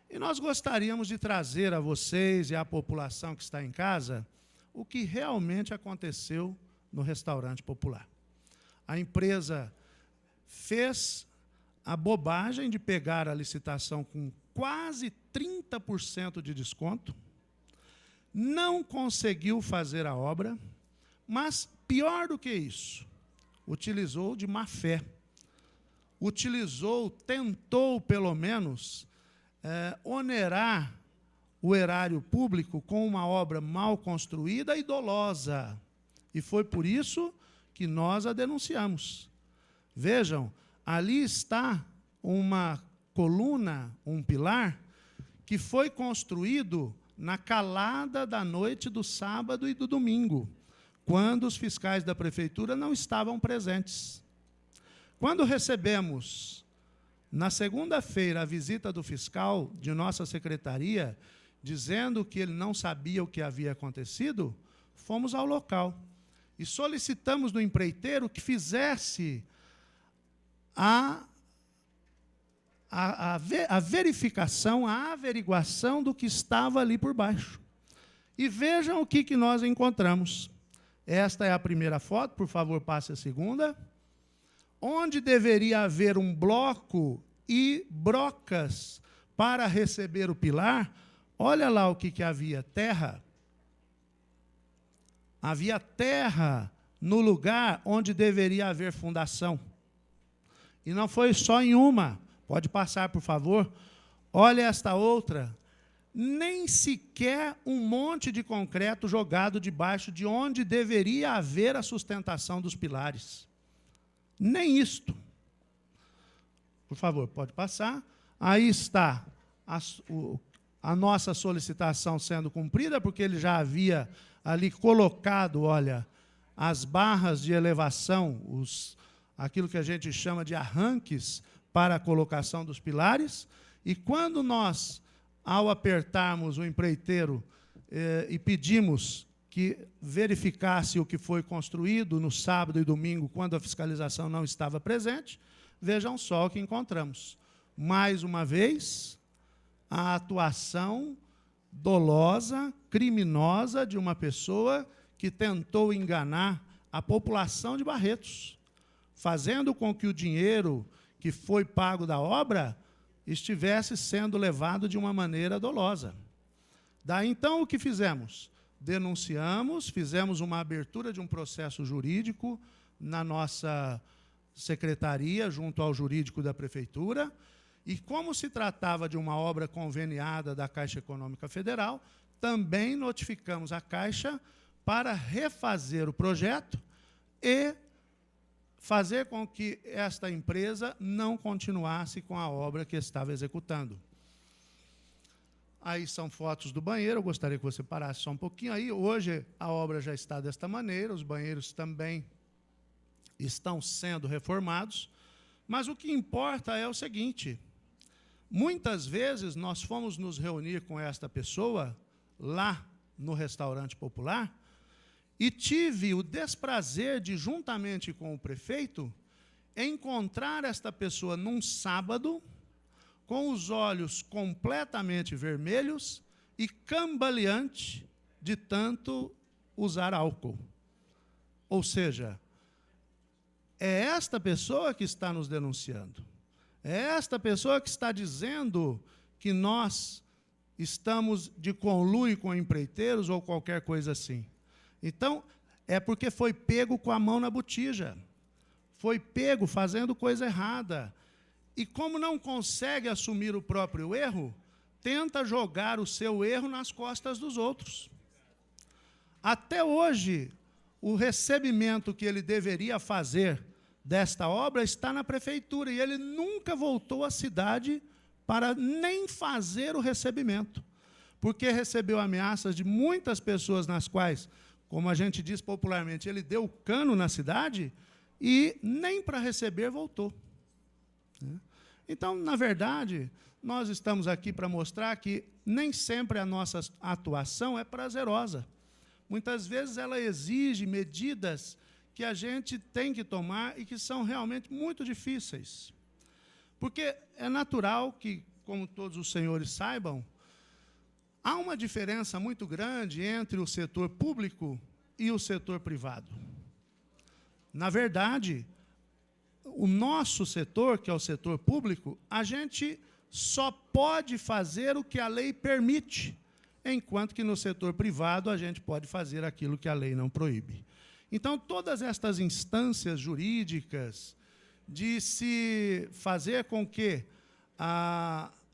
E nós gostaríamos de trazer a vocês e à população que está em casa o que realmente aconteceu no restaurante popular. A empresa fez a bobagem de pegar a licitação com quase 30% de desconto, não conseguiu fazer a obra, mas, pior do que isso, utilizou de má fé. Tentou, pelo menos, onerar o erário público com uma obra mal construída e dolosa. E foi por isso que nós a denunciamos. Vejam, ali está uma coluna, um pilar, que foi construído na calada da noite do sábado e do domingo, quando os fiscais da prefeitura não estavam presentes. Quando recebemos, na segunda-feira, a visita do fiscal de nossa secretaria, dizendo que ele não sabia o que havia acontecido, fomos ao local e solicitamos do empreiteiro que fizesse a verificação, a averiguação do que estava ali por baixo. E vejam o que nós encontramos. Esta é a primeira foto, por favor, passe a segunda. Onde deveria haver um bloco e brocas para receber o pilar, olha lá o que havia: terra. Havia terra no lugar onde deveria haver fundação. E não foi só em uma. Pode passar, por favor. Olha esta outra. Nem sequer um monte de concreto jogado debaixo de onde deveria haver a sustentação dos pilares. Nem isto. Por favor, pode passar. Aí está a nossa solicitação sendo cumprida, porque ele já havia ali colocado, olha, as barras de elevação, aquilo que a gente chama de arranques para a colocação dos pilares. E quando nós, ao apertarmos o empreiteiro e pedimos que verificasse o que foi construído no sábado e domingo, quando a fiscalização não estava presente, vejam só o que encontramos. Mais uma vez, a atuação dolosa, criminosa de uma pessoa que tentou enganar a população de Barretos, fazendo com que o dinheiro que foi pago da obra estivesse sendo levado de uma maneira dolosa. Daí, então, o que fizemos? Denunciamos, fizemos uma abertura de um processo jurídico na nossa secretaria, junto ao jurídico da prefeitura, e como se tratava de uma obra conveniada da Caixa Econômica Federal, também notificamos a Caixa para refazer o projeto e fazer com que esta empresa não continuasse com a obra que estava executando. Aí são fotos do banheiro, eu gostaria que você parasse só um pouquinho aí. Hoje a obra já está desta maneira, os banheiros também estão sendo reformados, mas o que importa é o seguinte: muitas vezes nós fomos nos reunir com esta pessoa lá no restaurante popular e tive o desprazer de, juntamente com o prefeito, encontrar esta pessoa num sábado, com os olhos completamente vermelhos e cambaleante de tanto usar álcool. Ou seja, é esta pessoa que está nos denunciando. É esta pessoa que está dizendo que nós estamos de conluio com empreiteiros ou qualquer coisa assim. Então, é porque foi pego com a mão na botija. Foi pego fazendo coisa errada. E como não consegue assumir o próprio erro, tenta jogar o seu erro nas costas dos outros. Até hoje, o recebimento que ele deveria fazer desta obra está na prefeitura, e ele nunca voltou à cidade para nem fazer o recebimento, porque recebeu ameaças de muitas pessoas nas quais, como a gente diz popularmente, ele deu cano na cidade e nem para receber voltou. Então, na verdade, nós estamos aqui para mostrar que nem sempre a nossa atuação é prazerosa. Muitas vezes ela exige medidas que a gente tem que tomar e que são realmente muito difíceis. Porque é natural que, como todos os senhores saibam, há uma diferença muito grande entre o setor público e o setor privado. Na verdade, o nosso setor, que é o setor público, a gente só pode fazer o que a lei permite, enquanto que no setor privado a gente pode fazer aquilo que a lei não proíbe. Então, todas estas instâncias jurídicas de se fazer com que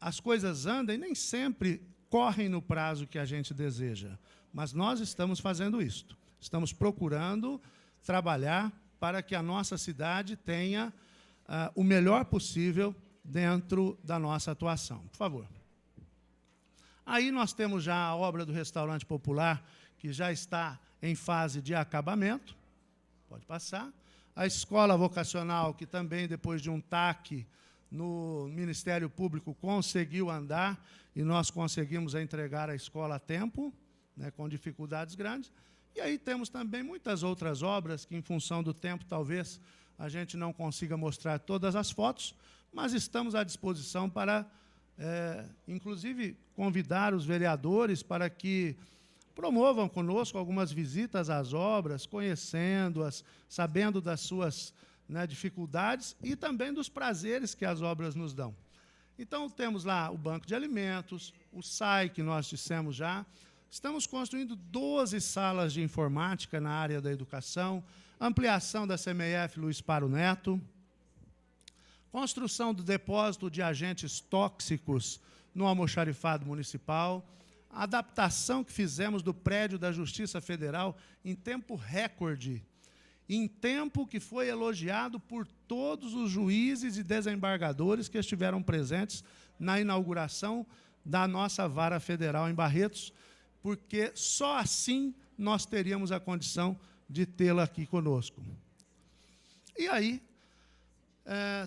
as coisas andem, nem sempre correm no prazo que a gente deseja. Mas nós estamos fazendo isto. Estamos procurando trabalhar para que a nossa cidade tenha o melhor possível dentro da nossa atuação. Por favor. Aí nós temos já a obra do restaurante popular, que já está em fase de acabamento. Pode passar. A escola vocacional, que também, depois de um TAC no Ministério Público, conseguiu andar, e nós conseguimos entregar a escola a tempo, né, com dificuldades grandes. E aí temos também muitas outras obras que, em função do tempo, talvez a gente não consiga mostrar todas as fotos, mas estamos à disposição para, inclusive, convidar os vereadores para que promovam conosco algumas visitas às obras, conhecendo-as, sabendo das suas, né, dificuldades e também dos prazeres que as obras nos dão. Então, temos lá o banco de alimentos, o SAI, que nós dissemos já. Estamos construindo 12 salas de informática na área da educação, ampliação da CMF Luiz Paro Neto, construção do depósito de agentes tóxicos no almoxarifado municipal, adaptação que fizemos do prédio da Justiça Federal em tempo recorde, em tempo que foi elogiado por todos os juízes e desembargadores que estiveram presentes na inauguração da nossa vara federal em Barretos, porque só assim nós teríamos a condição de tê-la aqui conosco. E aí,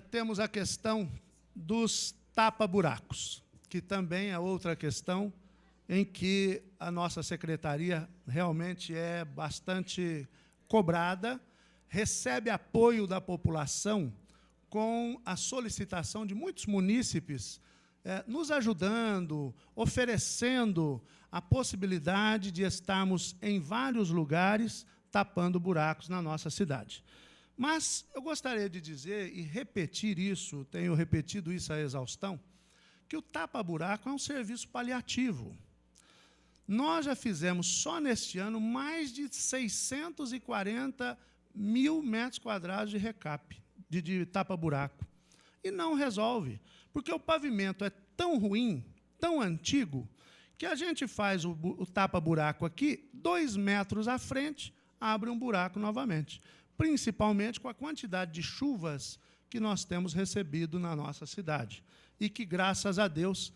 temos a questão dos tapa-buracos, que também é outra questão em que a nossa secretaria realmente é bastante cobrada, recebe apoio da população com a solicitação de muitos munícipes nos ajudando, oferecendo a possibilidade de estarmos em vários lugares tapando buracos na nossa cidade. Mas eu gostaria de dizer e repetir isso, tenho repetido isso à exaustão, que o tapa-buraco é um serviço paliativo. Nós já fizemos, só neste ano, mais de 640 mil metros quadrados de recap, de tapa-buraco. E não resolve, porque o pavimento é tão ruim, tão antigo, que a gente faz o tapa-buraco aqui, 2 metros à frente, abre um buraco novamente. Principalmente com a quantidade de chuvas que nós temos recebido na nossa cidade. E que, graças a Deus,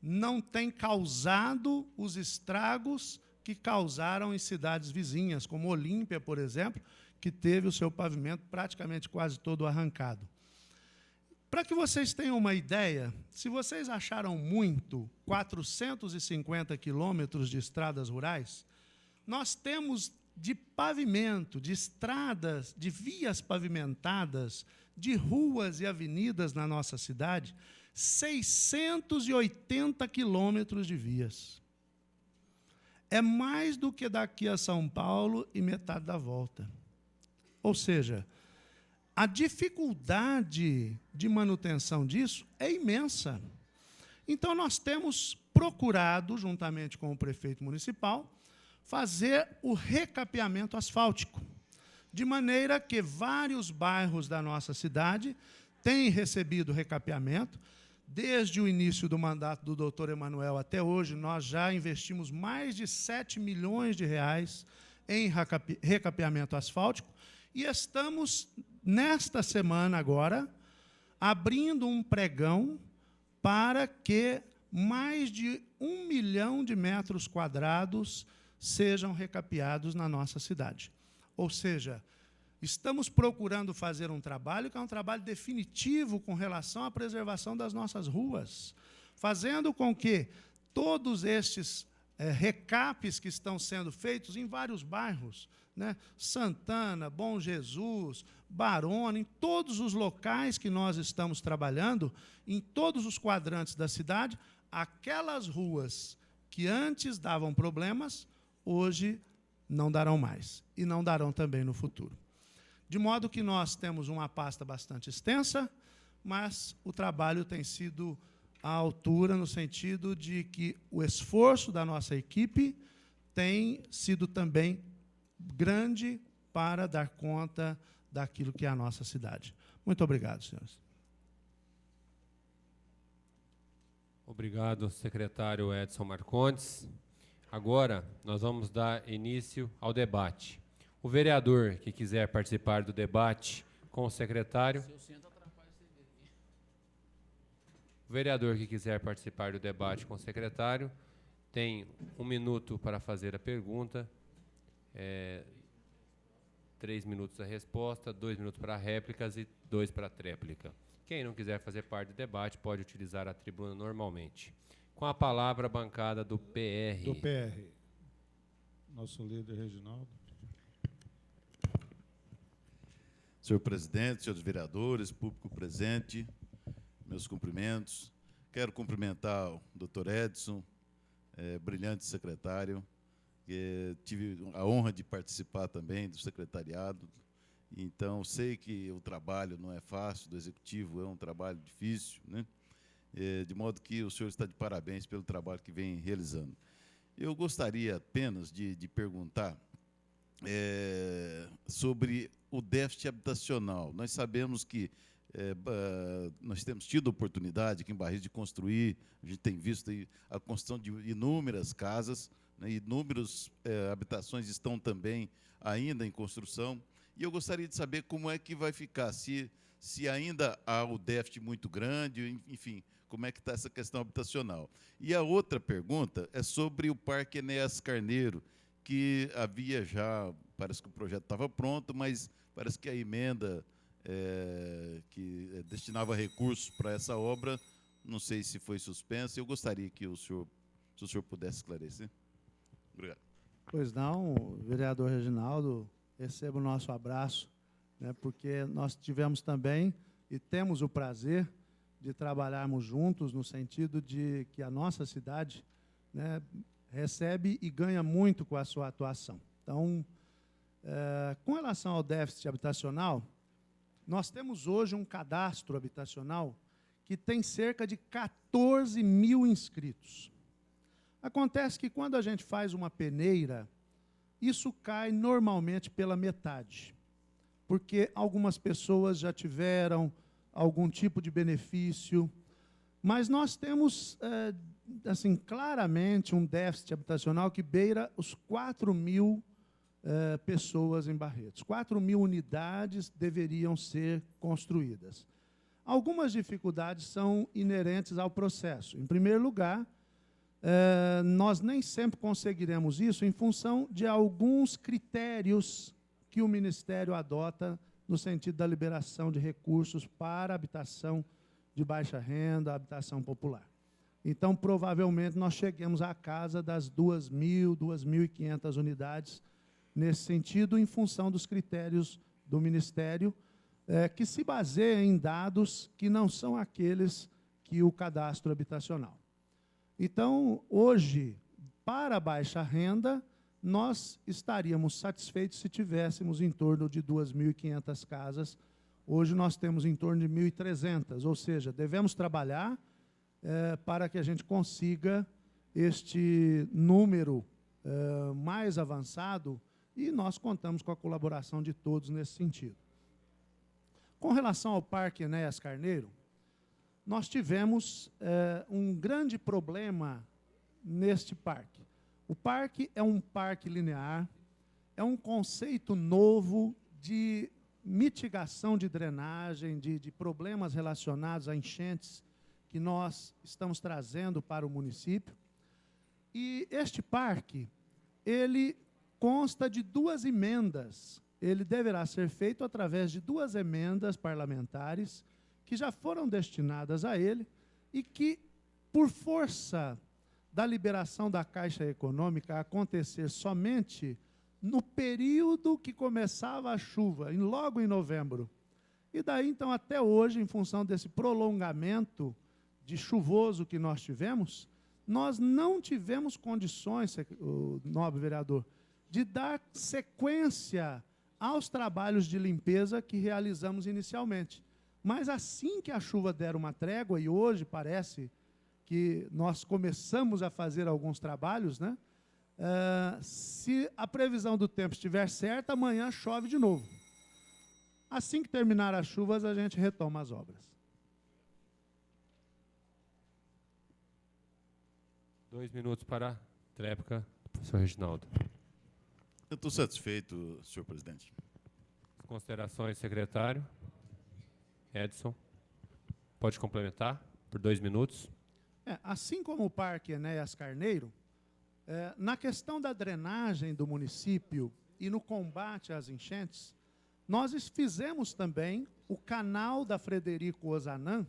não tem causado os estragos que causaram em cidades vizinhas, como Olímpia, por exemplo, que teve o seu pavimento praticamente quase todo arrancado. Para que vocês tenham uma ideia, se vocês acharam muito 450 quilômetros de estradas rurais, nós temos de pavimento, de estradas, de vias pavimentadas, de ruas e avenidas na nossa cidade, 680 quilômetros de vias. É mais do que daqui a São Paulo e metade da volta. Ou seja, a dificuldade de manutenção disso é imensa. Então, nós temos procurado, juntamente com o prefeito municipal, fazer o recapeamento asfáltico, de maneira que vários bairros da nossa cidade têm recebido recapeamento. Desde o início do mandato do doutor Emanuel até hoje, nós já investimos mais de 7 milhões de reais em recapeamento asfáltico e estamos, nesta semana agora, abrindo um pregão para que mais de 1 milhão de metros quadrados sejam recapeados na nossa cidade. Ou seja, estamos procurando fazer um trabalho que é um trabalho definitivo com relação à preservação das nossas ruas, fazendo com que todos estes recapes que estão sendo feitos em vários bairros, né? Santana, Bom Jesus, Barona, em todos os locais que nós estamos trabalhando, em todos os quadrantes da cidade, aquelas ruas que antes davam problemas, hoje não darão mais, e não darão também no futuro. De modo que nós temos uma pasta bastante extensa, mas o trabalho tem sido à altura, no sentido de que o esforço da nossa equipe tem sido também grande para dar conta daquilo que é a nossa cidade. Muito obrigado, senhores. Obrigado, secretário Edson Marcondes. Agora, nós vamos dar início ao debate. O vereador que quiser participar do debate com o secretário... O vereador que quiser participar do debate com o secretário tem 1 minuto para fazer a pergunta, 3 minutos a resposta, 2 minutos para réplicas e 2 para tréplica. Quem não quiser fazer parte do debate pode utilizar a tribuna normalmente. Com a palavra, a bancada do PR. Do PR. Nosso líder, Reginaldo. Senhor presidente, senhores vereadores, público presente, meus cumprimentos. Quero cumprimentar o doutor Edson, brilhante secretário. Tive a honra de participar também do secretariado. Então, sei que o trabalho não é fácil, do executivo é um trabalho difícil, né? De modo que o senhor está de parabéns pelo trabalho que vem realizando. Eu gostaria apenas de perguntar sobre o déficit habitacional. Nós sabemos que nós temos tido oportunidade aqui em Barretos de construir, a gente tem visto aí a construção de inúmeras casas, né, inúmeras habitações estão também ainda em construção, e eu gostaria de saber como é que vai ficar, se ainda há o déficit muito grande, enfim, como é que está essa questão habitacional. E a outra pergunta é sobre o Parque Enéas Carneiro, que havia já, parece que o projeto estava pronto, mas parece que a emenda que destinava recursos para essa obra, não sei se foi suspensa. Eu gostaria que se o senhor pudesse esclarecer. Obrigado. Pois não, vereador Reginaldo, receba o nosso abraço, né, porque nós tivemos também e temos o prazer de trabalharmos juntos no sentido de que a nossa cidade, né, recebe e ganha muito com a sua atuação. Então, com relação ao déficit habitacional, nós temos hoje um cadastro habitacional que tem cerca de 14 mil inscritos. Acontece que quando a gente faz uma peneira, isso cai normalmente pela metade, porque algumas pessoas já tiveram algum tipo de benefício, mas nós temos, assim, claramente um déficit habitacional que beira os 4 mil pessoas em Barretos. 4 mil unidades deveriam ser construídas. Algumas dificuldades são inerentes ao processo. Em primeiro lugar, nós nem sempre conseguiremos isso em função de alguns critérios que o Ministério adota no sentido da liberação de recursos para habitação de baixa renda, habitação popular. Então, provavelmente, nós cheguemos à casa das 2.000, 2.500 unidades nesse sentido, em função dos critérios do Ministério, que se baseia em dados que não são aqueles que o cadastro habitacional. Então, hoje, para a baixa renda, nós estaríamos satisfeitos se tivéssemos em torno de 2.500 casas. Hoje nós temos em torno de 1.300, ou seja, devemos trabalhar para que a gente consiga este número mais avançado, e nós contamos com a colaboração de todos nesse sentido. Com relação ao Parque Enéas Carneiro, nós tivemos um grande problema neste parque. O parque é um parque linear, é um conceito novo de mitigação de drenagem, de problemas relacionados a enchentes que nós estamos trazendo para o município. E este parque, ele consta de 2 emendas. Ele deverá ser feito através de 2 emendas parlamentares que já foram destinadas a ele e que, por força da liberação da Caixa Econômica acontecer somente no período que começava a chuva, logo em novembro. E daí, então, até hoje, em função desse prolongamento de chuvoso que nós tivemos, nós não tivemos condições, o nobre vereador, de dar sequência aos trabalhos de limpeza que realizamos inicialmente. Mas assim que a chuva der uma trégua, e hoje parece que nós começamos a fazer alguns trabalhos, né? Se a previsão do tempo estiver certa, amanhã chove de novo. Assim que terminar as chuvas, a gente retoma as obras. 2 minutos para a tréplica, professor Reginaldo. Eu estou satisfeito, senhor presidente. Considerações, secretário. Edson, pode complementar por 2 minutos. Assim como o Parque Enéas Carneiro, na questão da drenagem do município e no combate às enchentes, nós fizemos também o canal da Frederico Ozanam,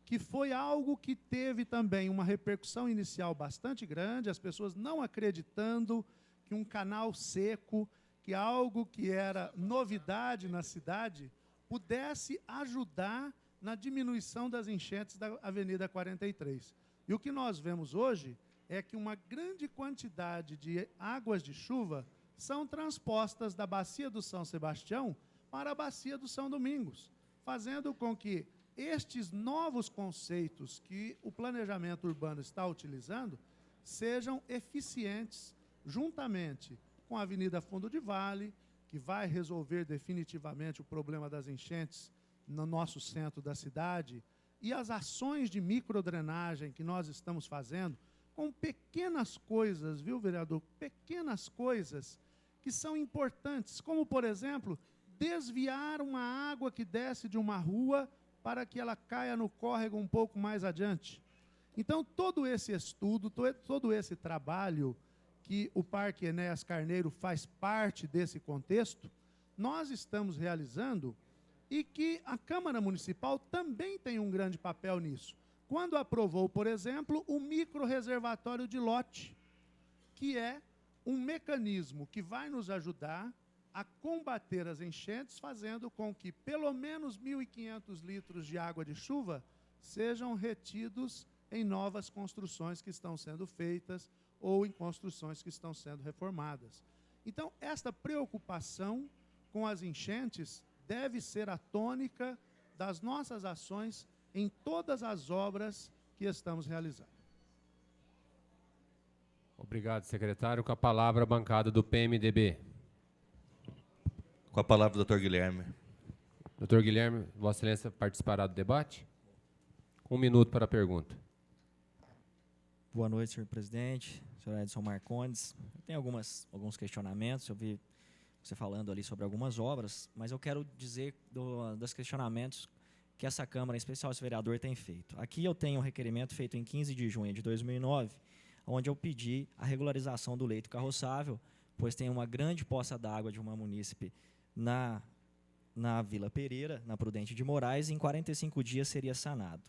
que foi algo que teve também uma repercussão inicial bastante grande, as pessoas não acreditando que um canal seco, que algo que era novidade na cidade, pudesse ajudar na diminuição das enchentes da Avenida 43. E o que nós vemos hoje é que uma grande quantidade de águas de chuva são transpostas da Bacia do São Sebastião para a Bacia do São Domingos, fazendo com que estes novos conceitos que o planejamento urbano está utilizando sejam eficientes, juntamente com a Avenida Fundo de Vale, que vai resolver definitivamente o problema das enchentes no nosso centro da cidade, e as ações de microdrenagem que nós estamos fazendo, com pequenas coisas, viu, vereador? Pequenas coisas que são importantes, como, por exemplo, desviar uma água que desce de uma rua para que ela caia no córrego um pouco mais adiante. Então, todo esse estudo, todo esse trabalho que o Parque Enéas Carneiro faz parte desse contexto, nós estamos realizando e que a Câmara Municipal também tem um grande papel nisso. Quando aprovou, por exemplo, o micro-reservatório de lote, que é um mecanismo que vai nos ajudar a combater as enchentes, fazendo com que pelo menos 1.500 litros de água de chuva sejam retidos em novas construções que estão sendo feitas ou em construções que estão sendo reformadas. Então, esta preocupação com as enchentes deve ser a tônica das nossas ações em todas as obras que estamos realizando. Obrigado, secretário. Com a palavra, a bancada do PMDB. Com a palavra, doutor Guilherme. Doutor Guilherme, Vossa Excelência participará do debate? 1 minuto para a pergunta. Boa noite, senhor presidente, senhor Edson Marcondes. Eu tenho alguns questionamentos, eu vi você falando ali sobre algumas obras, mas eu quero dizer dos questionamentos que essa Câmara, em especial esse vereador, tem feito. Aqui eu tenho um requerimento feito em 15 de junho de 2009, onde eu pedi a regularização do leito carroçável, pois tem uma grande poça d'água de uma munícipe na Vila Pereira, na Prudente de Moraes, e em 45 dias seria sanado.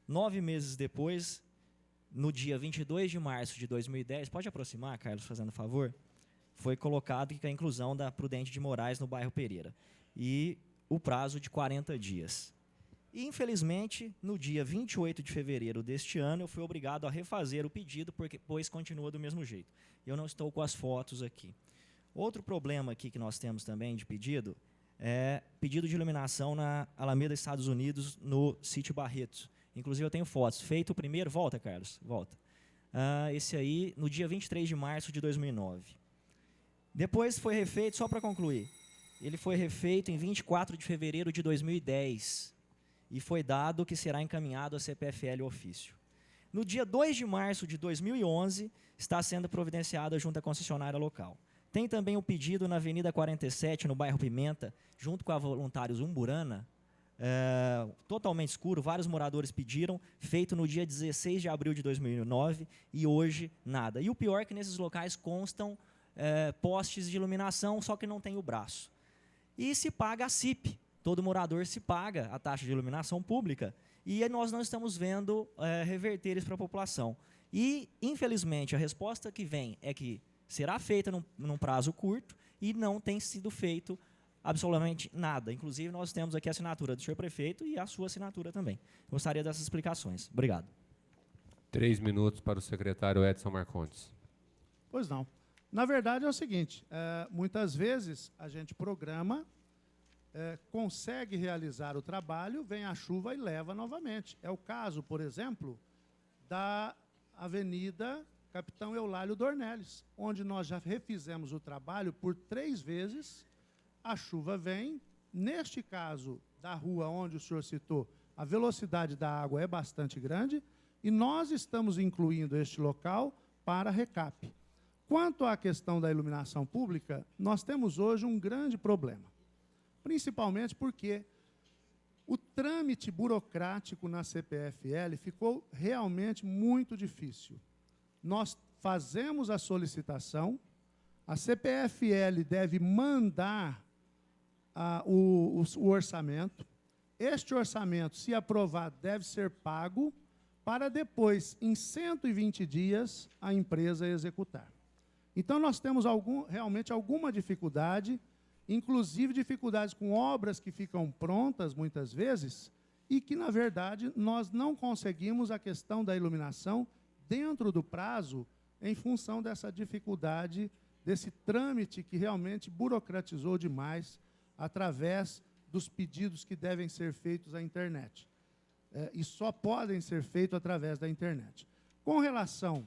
9 meses depois, no dia 22 de março de 2010, pode aproximar, Carlos, fazendo favor? Foi colocado que a inclusão da Prudente de Moraes no bairro Pereira. E o prazo de 40 dias. E, infelizmente, no dia 28 de fevereiro deste ano, eu fui obrigado a refazer o pedido, pois continua do mesmo jeito. Eu não estou com as fotos aqui. Outro problema aqui que nós temos também de pedido é pedido de iluminação na Alameda Estados Unidos, no sítio Barretos. Inclusive, eu tenho fotos. Feito o primeiro... Volta, Carlos, volta. Esse aí, no dia 23 de março de 2009. Depois foi refeito, só para concluir, ele foi refeito em 24 de fevereiro de 2010 e foi dado que será encaminhado à CPFL ofício. No dia 2 de março de 2011, está sendo providenciada junto à concessionária local. Tem também o pedido na Avenida 47, no bairro Pimenta, junto com a Voluntários Umburana, totalmente escuro, vários moradores pediram, feito no dia 16 de abril de 2009, e hoje nada. E o pior é que nesses locais constam postes de iluminação, só que não tem o braço. E se paga a CIP, todo morador se paga a taxa de iluminação pública, e nós não estamos vendo reverter isso para a população. E, infelizmente, a resposta que vem é que será feita num prazo curto e não tem sido feito absolutamente nada. Inclusive, nós temos aqui a assinatura do senhor prefeito e a sua assinatura também. Gostaria dessas explicações. Obrigado. 3 minutos para o secretário Edson Marcondes. Pois não. Na verdade, é o seguinte, muitas vezes a gente programa, consegue realizar o trabalho, vem a chuva e leva novamente. É o caso, por exemplo, da Avenida Capitão Eulálio Dornelles, onde nós já refizemos o trabalho por 3 vezes, a chuva vem. Neste caso da rua onde o senhor citou, a velocidade da água é bastante grande e nós estamos incluindo este local para recap. Quanto à questão da iluminação pública, nós temos hoje um grande problema, principalmente porque o trâmite burocrático na CPFL ficou realmente muito difícil. Nós fazemos a solicitação, a CPFL deve mandar o orçamento, este orçamento, se aprovado, deve ser pago, para depois, em 120 dias, a empresa executar. Então, nós temos realmente alguma dificuldade, inclusive dificuldades com obras que ficam prontas, muitas vezes, e que, na verdade, nós não conseguimos a questão da iluminação dentro do prazo, em função dessa dificuldade, desse trâmite que realmente burocratizou demais, através dos pedidos que devem ser feitos à internet. E só podem ser feitos através da internet. Com relação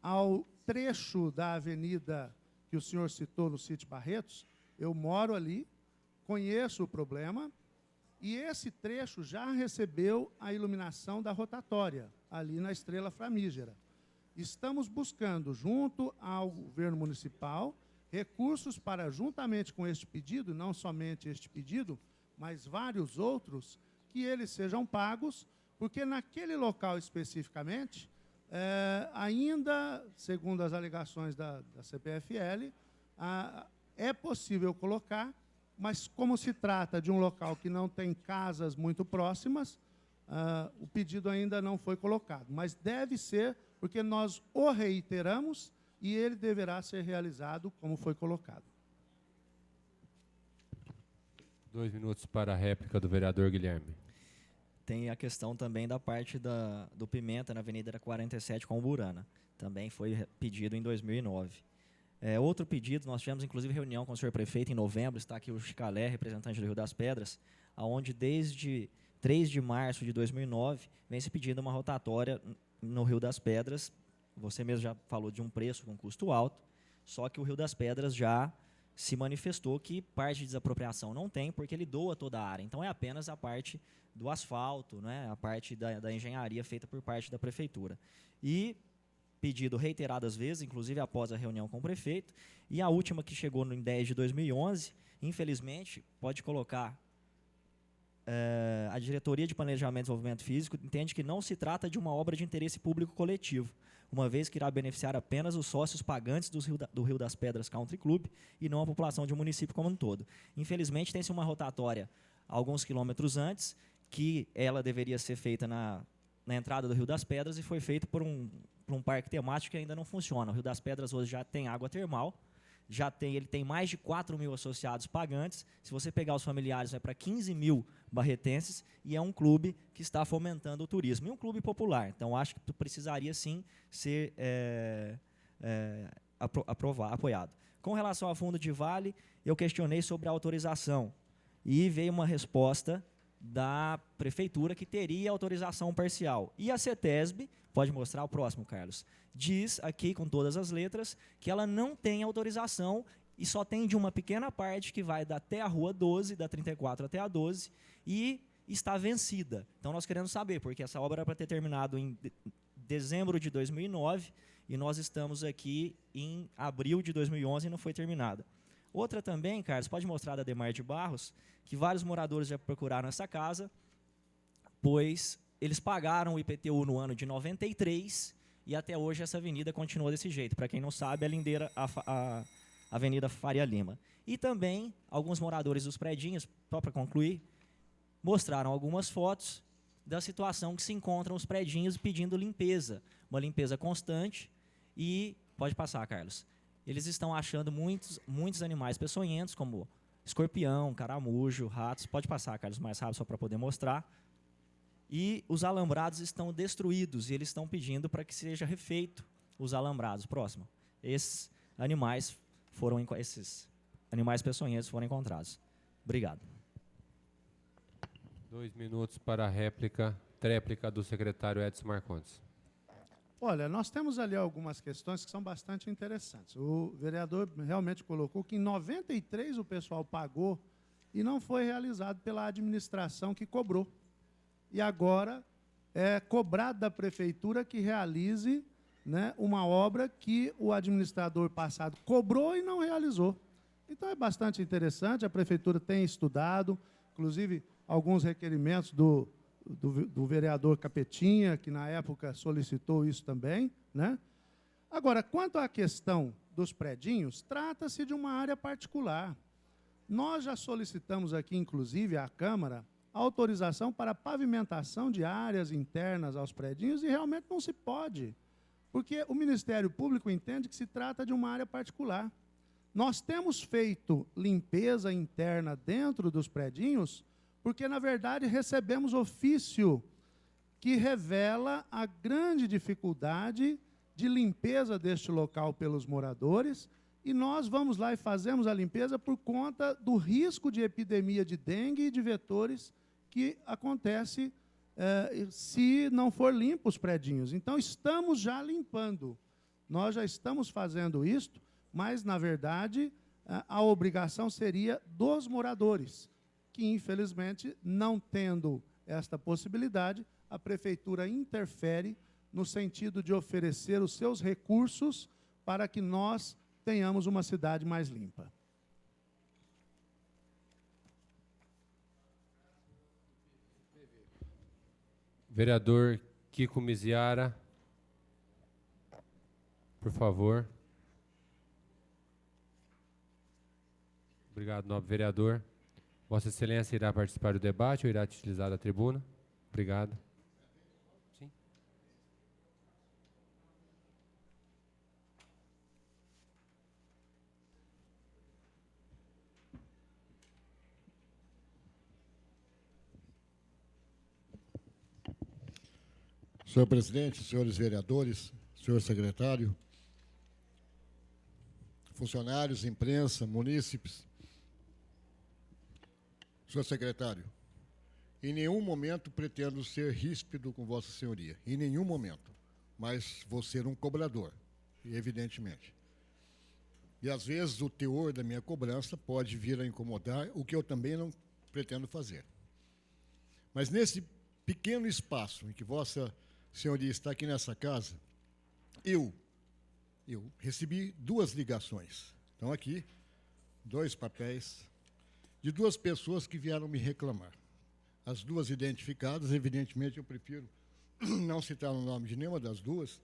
ao trecho da avenida que o senhor citou no sítio Barretos, eu moro ali, conheço o problema, e esse trecho já recebeu a iluminação da rotatória, ali na Estrela Flamígera. Estamos buscando, junto ao governo municipal, recursos para, juntamente com este pedido, não somente este pedido, mas vários outros, que eles sejam pagos, porque naquele local especificamente, ainda, segundo as alegações da CPFL, é possível colocar, mas como se trata de um local que não tem casas muito próximas, o pedido ainda não foi colocado. Mas deve ser, porque nós o reiteramos e ele deverá ser realizado como foi colocado. 2 minutos para a réplica do vereador Guilherme. Tem a questão também da parte do Pimenta, na Avenida 47 com Uburana. Também foi pedido em 2009. Outro pedido, nós tivemos inclusive reunião com o senhor prefeito em novembro, está aqui o Chicalé, representante do Rio das Pedras, onde desde 3 de março de 2009 vem se pedindo uma rotatória no Rio das Pedras. Você mesmo já falou de um preço com custo alto, só que o Rio das Pedras já se manifestou que parte de desapropriação não tem, porque ele doa toda a área. Então, é apenas a parte do asfalto, né, a parte da engenharia feita por parte da prefeitura. E pedido reiteradas vezes, inclusive após a reunião com o prefeito, e a última que chegou em 10 de 2011, infelizmente, pode colocar, a Diretoria de Planejamento e Desenvolvimento Físico entende que não se trata de uma obra de interesse público coletivo, uma vez que irá beneficiar apenas os sócios pagantes do Rio das Pedras Country Club e não a população de um município como um todo. Infelizmente, tem-se uma rotatória alguns quilômetros antes, que ela deveria ser feita na entrada do Rio das Pedras e foi feito por um parque temático que ainda não funciona. O Rio das Pedras hoje já tem água termal, ele tem mais de 4 mil associados pagantes. Se você pegar os familiares, vai para 15 mil barretenses, e é um clube que está fomentando o turismo. E um clube popular. Então, acho que precisaria, sim, ser apoiado. Com relação ao fundo de vale, eu questionei sobre a autorização. E veio uma resposta da prefeitura que teria autorização parcial. E a CETESB, pode mostrar o próximo, Carlos, diz aqui com todas as letras que ela não tem autorização e só tem de uma pequena parte que vai até a Rua 12, da 34 até a 12, e está vencida. Então, nós queremos saber, porque essa obra era para ter terminado em dezembro de 2009 e nós estamos aqui em abril de 2011 e não foi terminada. Outra também, Carlos, pode mostrar da Demar de Barros, que vários moradores já procuraram essa casa, pois eles pagaram o IPTU no ano de 93 e até hoje essa avenida continua desse jeito. Para quem não sabe, é a Avenida Faria Lima. E também, alguns moradores dos predinhos, só para concluir, mostraram algumas fotos da situação que se encontram os predinhos pedindo limpeza, uma limpeza constante e, pode passar, Carlos, eles estão achando muitos animais peçonhentos, como escorpião, caramujo, ratos. Pode passar, Carlos, mais rápido, só para poder mostrar. E os alambrados estão destruídos e eles estão pedindo para que seja refeito os alambrados. Próximo. Esses animais peçonhentos foram encontrados. Obrigado. 2 minutos para a tréplica do secretário Edson Marcondes. Olha, nós temos ali algumas questões que são bastante interessantes. O vereador realmente colocou que em 93 o pessoal pagou e não foi realizado pela administração que cobrou. E agora é cobrado da prefeitura que realize, né, uma obra que o administrador passado cobrou e não realizou. Então é bastante interessante, a prefeitura tem estudado, inclusive alguns requerimentos do vereador Capetinha, que na época solicitou isso também, né? Agora, quanto à questão dos predinhos, trata-se de uma área particular. Nós já solicitamos aqui, inclusive, à Câmara, autorização para pavimentação de áreas internas aos predinhos e realmente não se pode, porque o Ministério Público entende que se trata de uma área particular. Nós temos feito limpeza interna dentro dos predinhos porque, na verdade, recebemos ofício que revela a grande dificuldade de limpeza deste local pelos moradores, e nós vamos lá e fazemos a limpeza por conta do risco de epidemia de dengue e de vetores que acontece se não for limpo os predinhos. Então, estamos já limpando. Nós já estamos fazendo isto, mas, na verdade, a obrigação seria dos moradores, que, infelizmente, não tendo esta possibilidade, a prefeitura interfere no sentido de oferecer os seus recursos para que nós tenhamos uma cidade mais limpa. Vereador Kiko Miziara, por favor. Obrigado, nobre vereador. Vossa Excelência irá participar do debate ou irá utilizar da tribuna? Obrigado. Sim. Senhor presidente, senhores vereadores, senhor secretário, funcionários, imprensa, munícipes. Senhor secretário, em nenhum momento pretendo ser ríspido com Vossa Senhoria, em nenhum momento, mas vou ser um cobrador, evidentemente. E, às vezes, o teor da minha cobrança pode vir a incomodar, o que eu também não pretendo fazer. Mas, nesse pequeno espaço em que Vossa Senhoria está aqui nessa casa, eu recebi 2 ligações. Estão aqui, 2 papéis, de 2 pessoas que vieram me reclamar. As 2 identificadas, evidentemente eu prefiro não citar o nome de nenhuma das 2,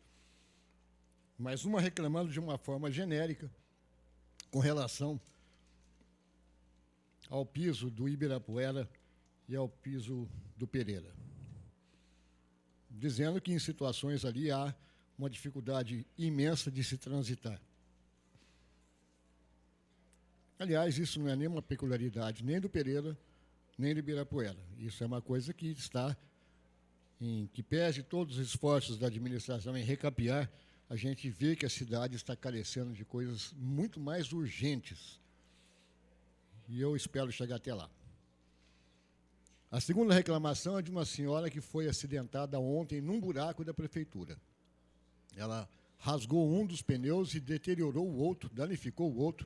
mas uma reclamando de uma forma genérica com relação ao piso do Ibirapuera e ao piso do Pereira, dizendo que em situações ali há uma dificuldade imensa de se transitar. Aliás, isso não é nenhuma peculiaridade nem do Pereira, nem do Ibirapuera. Isso é uma coisa que que pese todos os esforços da administração em recapear, a gente vê que a cidade está carecendo de coisas muito mais urgentes. E eu espero chegar até lá. A segunda reclamação é de uma senhora que foi acidentada ontem num buraco da prefeitura. Ela rasgou um dos pneus e deteriorou o outro, danificou o outro,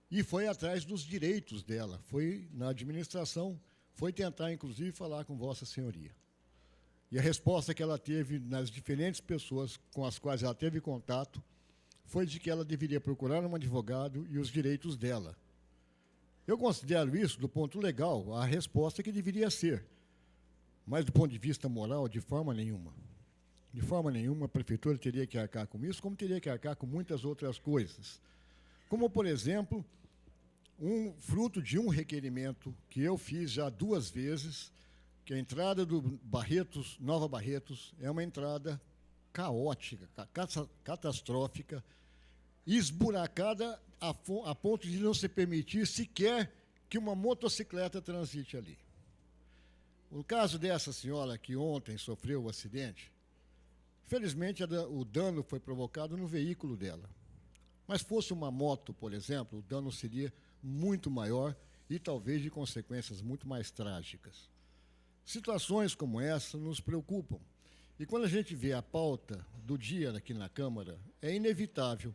e foi atrás dos direitos dela. Foi na administração, foi tentar, inclusive, falar com Vossa Senhoria. E a resposta que ela teve nas diferentes pessoas com as quais ela teve contato foi de que ela deveria procurar um advogado e os direitos dela. Eu considero isso, do ponto legal, a resposta que deveria ser. Mas, do ponto de vista moral, de forma nenhuma. De forma nenhuma, a prefeitura teria que arcar com isso, como teria que arcar com muitas outras coisas. Como, por exemplo, fruto de um requerimento que eu fiz já 2 vezes, que a entrada do Barretos, Nova Barretos, é uma entrada caótica, catastrófica, esburacada a ponto de não se permitir sequer que uma motocicleta transite ali. O caso dessa senhora que ontem sofreu o acidente, felizmente o dano foi provocado no veículo dela. Mas fosse uma moto, por exemplo, o dano seria muito maior e talvez de consequências muito mais trágicas. Situações como essa nos preocupam. E quando a gente vê a pauta do dia aqui na Câmara, é inevitável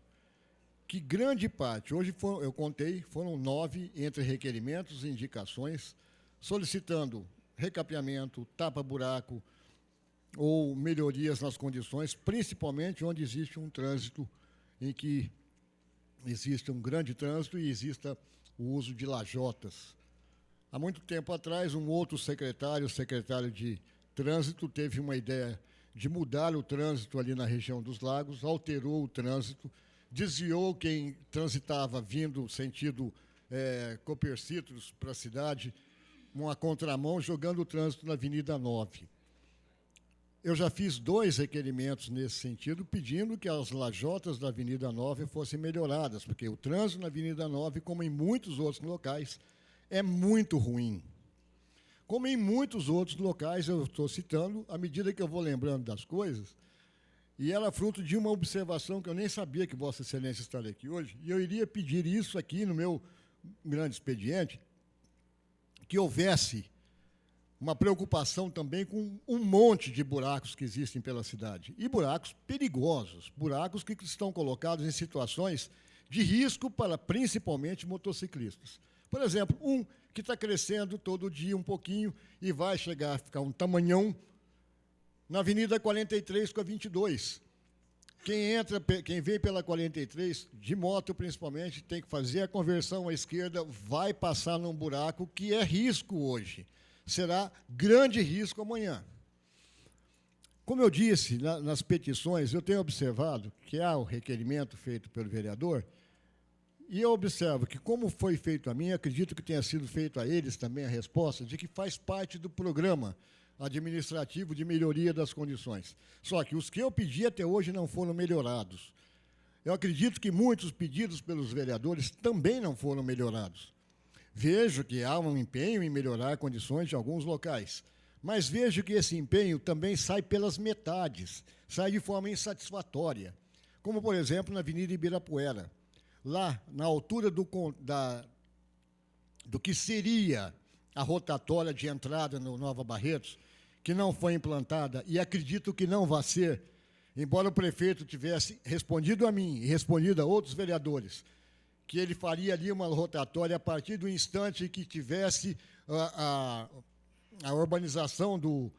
que grande parte, hoje eu contei, foram 9 entre requerimentos e indicações, solicitando recapeamento, tapa-buraco ou melhorias nas condições, principalmente onde existe um trânsito em que existe um grande trânsito e exista o uso de lajotas. Há muito tempo atrás, um outro secretário, o secretário de Trânsito, teve uma ideia de mudar o trânsito ali na região dos lagos, alterou o trânsito, desviou quem transitava vindo sentido Copercítulos para a cidade, uma contramão, jogando o trânsito na Avenida 9. Eu já fiz 2 requerimentos nesse sentido, pedindo que as lajotas da Avenida 9 fossem melhoradas, porque o trânsito na Avenida 9, como em muitos outros locais, é muito ruim. Como em muitos outros locais, eu estou citando, à medida que eu vou lembrando das coisas, e ela é fruto de uma observação que eu nem sabia que Vossa Excelência estaria aqui hoje, e eu iria pedir isso aqui no meu grande expediente, que houvesse uma preocupação também com um monte de buracos que existem pela cidade, e buracos perigosos, buracos que estão colocados em situações de risco para principalmente motociclistas. Por exemplo, um que está crescendo todo dia um pouquinho e vai chegar a ficar um tamanhão na Avenida 43 com a 22. Quem vem pela 43, de moto principalmente, tem que fazer a conversão à esquerda, vai passar num buraco que é risco hoje. Será grande risco amanhã. Como eu disse nas petições, eu tenho observado que há o requerimento feito pelo vereador, e eu observo que, como foi feito a mim, acredito que tenha sido feito a eles também a resposta, de que faz parte do programa administrativo de melhoria das condições. Só que os que eu pedi até hoje não foram melhorados. Eu acredito que muitos pedidos pelos vereadores também não foram melhorados. Vejo que há um empenho em melhorar condições de alguns locais, mas vejo que esse empenho também sai pelas metades, sai de forma insatisfatória, como, por exemplo, na Avenida Ibirapuera. Lá, na altura do que seria a rotatória de entrada no Nova Barretos, que não foi implantada, e acredito que não vai ser, embora o prefeito tivesse respondido a mim e respondido a outros vereadores, que ele faria ali uma rotatória a partir do instante que tivesse a urbanização do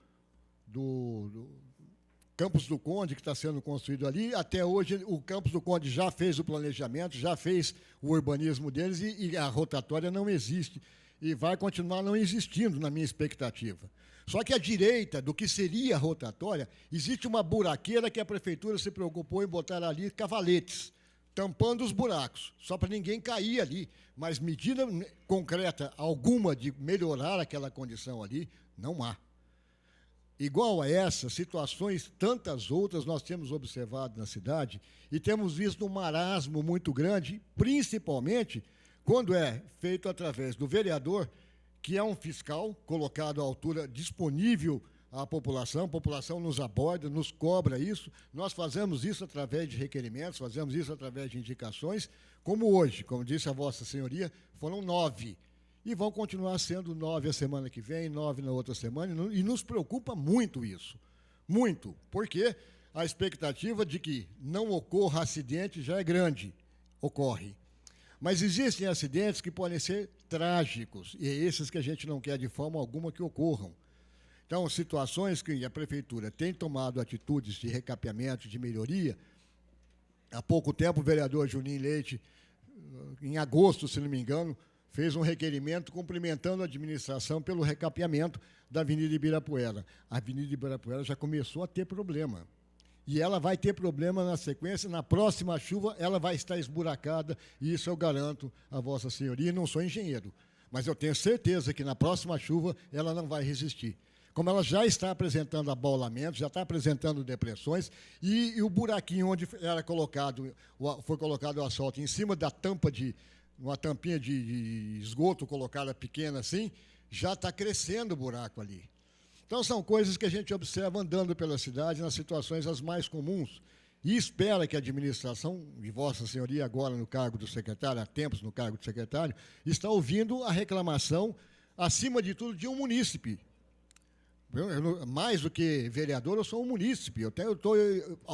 Campos do Conde, que está sendo construído ali. Até hoje, o Campos do Conde já fez o planejamento, já fez o urbanismo deles e a rotatória não existe. E vai continuar não existindo, na minha expectativa. Só que à direita do que seria a rotatória, existe uma buraqueira que a prefeitura se preocupou em botar ali cavaletes, tampando os buracos, só para ninguém cair ali. Mas medida concreta alguma de melhorar aquela condição ali, não há. Igual a essa, situações, tantas outras nós temos observado na cidade e temos visto um marasmo muito grande, principalmente quando é feito através do vereador, que é um fiscal colocado à altura disponível à população, a população nos aborda, nos cobra isso, nós fazemos isso através de requerimentos, fazemos isso através de indicações, como hoje, como disse a Vossa Senhoria, foram 9. E vão continuar sendo 9 a semana que vem, 9 na outra semana, e nos preocupa muito isso. Muito, porque a expectativa de que não ocorra acidente já é grande, ocorre. Mas existem acidentes que podem ser trágicos, e é esses que a gente não quer de forma alguma que ocorram. Então, situações que a prefeitura tem tomado atitudes de recapeamento, de melhoria. Há pouco tempo, o vereador Juninho Leite, em agosto, se não me engano, fez um requerimento cumprimentando a administração pelo recapeamento da Avenida Ibirapuera. A Avenida Ibirapuera já começou a ter problema. E ela vai ter problema na sequência, na próxima chuva ela vai estar esburacada, e isso eu garanto a Vossa Senhoria, e não sou engenheiro, mas eu tenho certeza que na próxima chuva ela não vai resistir. como ela já está apresentando abaulamentos, já está apresentando depressões, e o buraquinho onde era colocado, foi colocado o asfalto em cima da tampa uma tampinha de esgoto colocada pequena assim, já está crescendo o buraco ali. Então, são coisas que a gente observa andando pela cidade, nas situações as mais comuns, e espera que a administração, e Vossa Senhoria agora no cargo do secretário, há tempos no cargo de secretário, está ouvindo a reclamação, acima de tudo, de um munícipe. Mais do que vereador, eu sou um munícipe. Eu estou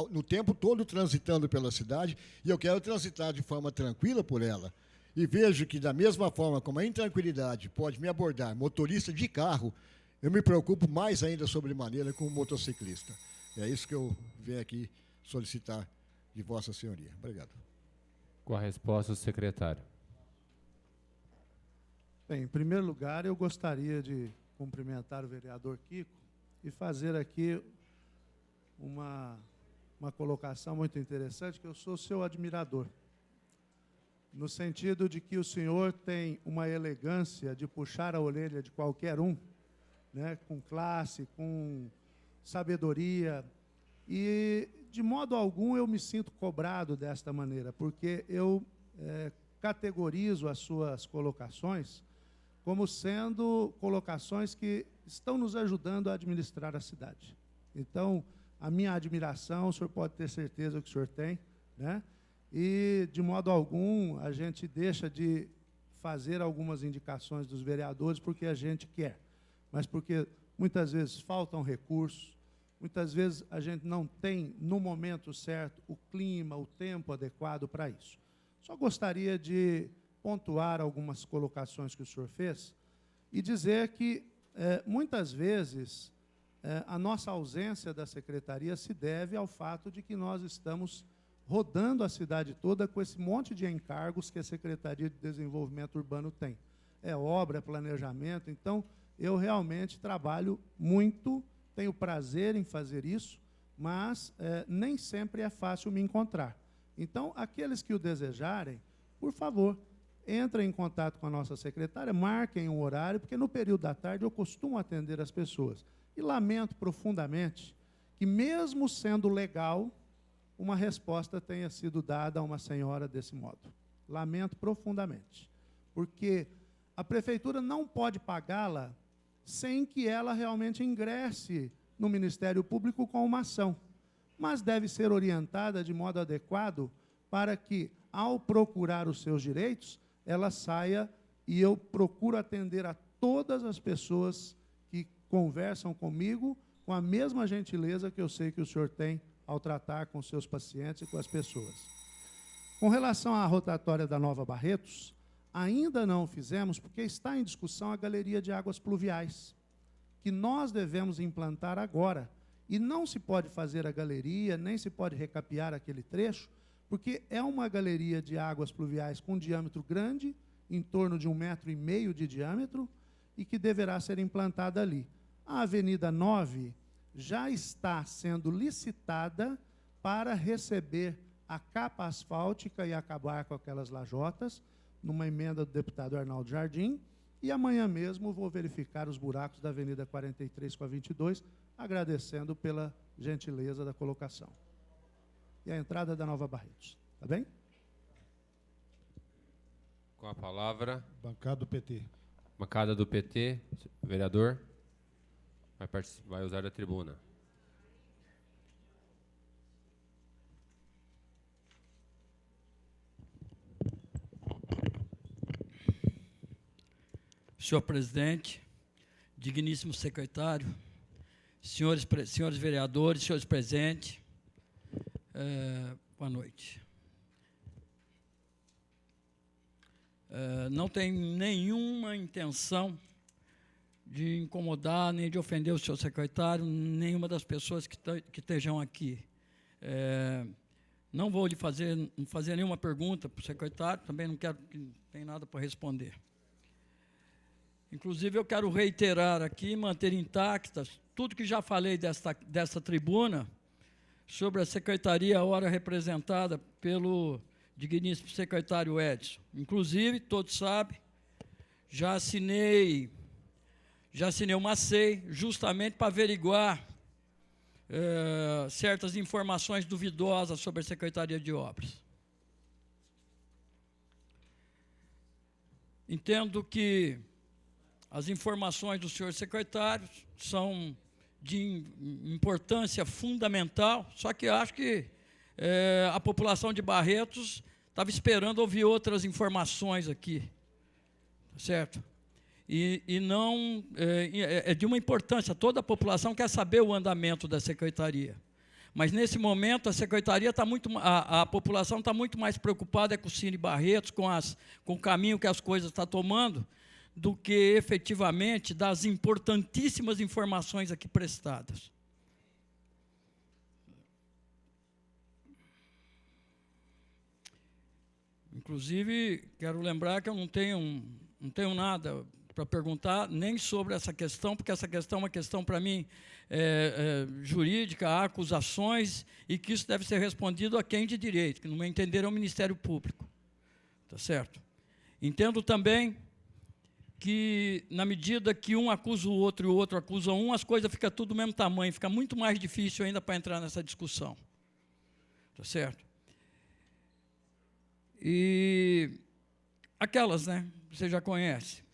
no tempo todo transitando pela cidade e eu quero transitar de forma tranquila por ela. E vejo que, da mesma forma como a intranquilidade pode me abordar, motorista de carro, eu me preocupo mais ainda sobremaneira com o motociclista. É isso que eu venho aqui solicitar de Vossa Senhoria. Obrigado. Com a resposta do secretário. Bem, em primeiro lugar, eu gostaria de cumprimentar o vereador Kiko e fazer aqui uma colocação muito interessante, que eu sou seu admirador, no sentido de que o senhor tem uma elegância de puxar a orelha de qualquer um, né, com classe, com sabedoria, e de modo algum eu me sinto cobrado desta maneira, porque eu categorizo as suas colocações como sendo colocações que estão nos ajudando a administrar a cidade. Então, a minha admiração, o senhor pode ter certeza que o senhor tem, né? E, de modo algum, a gente deixa de fazer algumas indicações dos vereadores porque a gente quer, mas porque muitas vezes faltam recursos, muitas vezes a gente não tem, no momento certo, o clima, o tempo adequado para isso. Só gostaria de pontuar algumas colocações que o senhor fez e dizer que, muitas vezes, a nossa ausência da secretaria se deve ao fato de que nós estamos rodando a cidade toda com esse monte de encargos que a Secretaria de Desenvolvimento Urbano tem. É obra, é planejamento, então eu realmente trabalho muito, tenho prazer em fazer isso, mas nem sempre é fácil me encontrar. Então, aqueles que o desejarem, por favor, entrem em contato com a nossa secretária, marquem um horário, porque no período da tarde eu costumo atender as pessoas. E lamento profundamente que, mesmo sendo legal, uma resposta tenha sido dada a uma senhora desse modo. Lamento profundamente, porque a prefeitura não pode pagá-la sem que ela realmente ingresse no Ministério Público com uma ação, mas deve ser orientada de modo adequado para que, ao procurar os seus direitos, ela saia, e eu procuro atender a todas as pessoas que conversam comigo com a mesma gentileza que eu sei que o senhor tem ao tratar com os seus pacientes e com as pessoas. Com relação à rotatória da Nova Barretos, ainda não fizemos, porque está em discussão a galeria de águas pluviais, que nós devemos implantar agora. E não se pode fazer a galeria, nem se pode recapear aquele trecho, porque é uma galeria de águas pluviais com diâmetro grande, em torno de 1,5 metro de diâmetro, e que deverá ser implantada ali. A Avenida 9 já está sendo licitada para receber a capa asfáltica e acabar com aquelas lajotas, numa emenda do deputado Arnaldo Jardim, e amanhã mesmo vou verificar os buracos da Avenida 43 com a 22, agradecendo pela gentileza da colocação. E a entrada da Nova Barretos. Tá bem? Com a palavra. Bancada do PT. Bancada do PT. Vereador. Vai usar a tribuna. Senhor presidente, digníssimo secretário, senhores vereadores, senhores presentes, boa noite. Não tenho nenhuma intenção de incomodar, nem de ofender o senhor secretário, nenhuma das pessoas que estejam aqui. Não vou lhe fazer nenhuma pergunta para o secretário, também não quero que tenha nada para responder. Inclusive, eu quero reiterar aqui, manter intactas, tudo que já falei desta tribuna, sobre a secretaria, ora representada pelo digníssimo secretário Edson. Inclusive, todos sabem, já assinei já assinei uma SEI justamente para averiguar certas informações duvidosas sobre a Secretaria de Obras. Entendo que as informações do senhor secretário são de importância fundamental, só que acho que a população de Barretos estava esperando ouvir outras informações aqui, certo? E não é de uma importância, toda a população quer saber o andamento da secretaria. Mas, nesse momento, a secretaria está a população está muito mais preocupada com o Cine Barretos, com o caminho que as coisas estão tomando, do que, efetivamente, das importantíssimas informações aqui prestadas. Inclusive, quero lembrar que eu não tenho nada para perguntar nem sobre essa questão, porque essa questão é uma questão, para mim, jurídica, há acusações, e que isso deve ser respondido a quem de direito, que, no meu entender, é o Ministério Público. Tá certo? Entendo também que, na medida que um acusa o outro e o outro acusa um, as coisas ficam tudo do mesmo tamanho, fica muito mais difícil ainda para entrar nessa discussão. Tá certo? E aquelas, né? Você já conhece.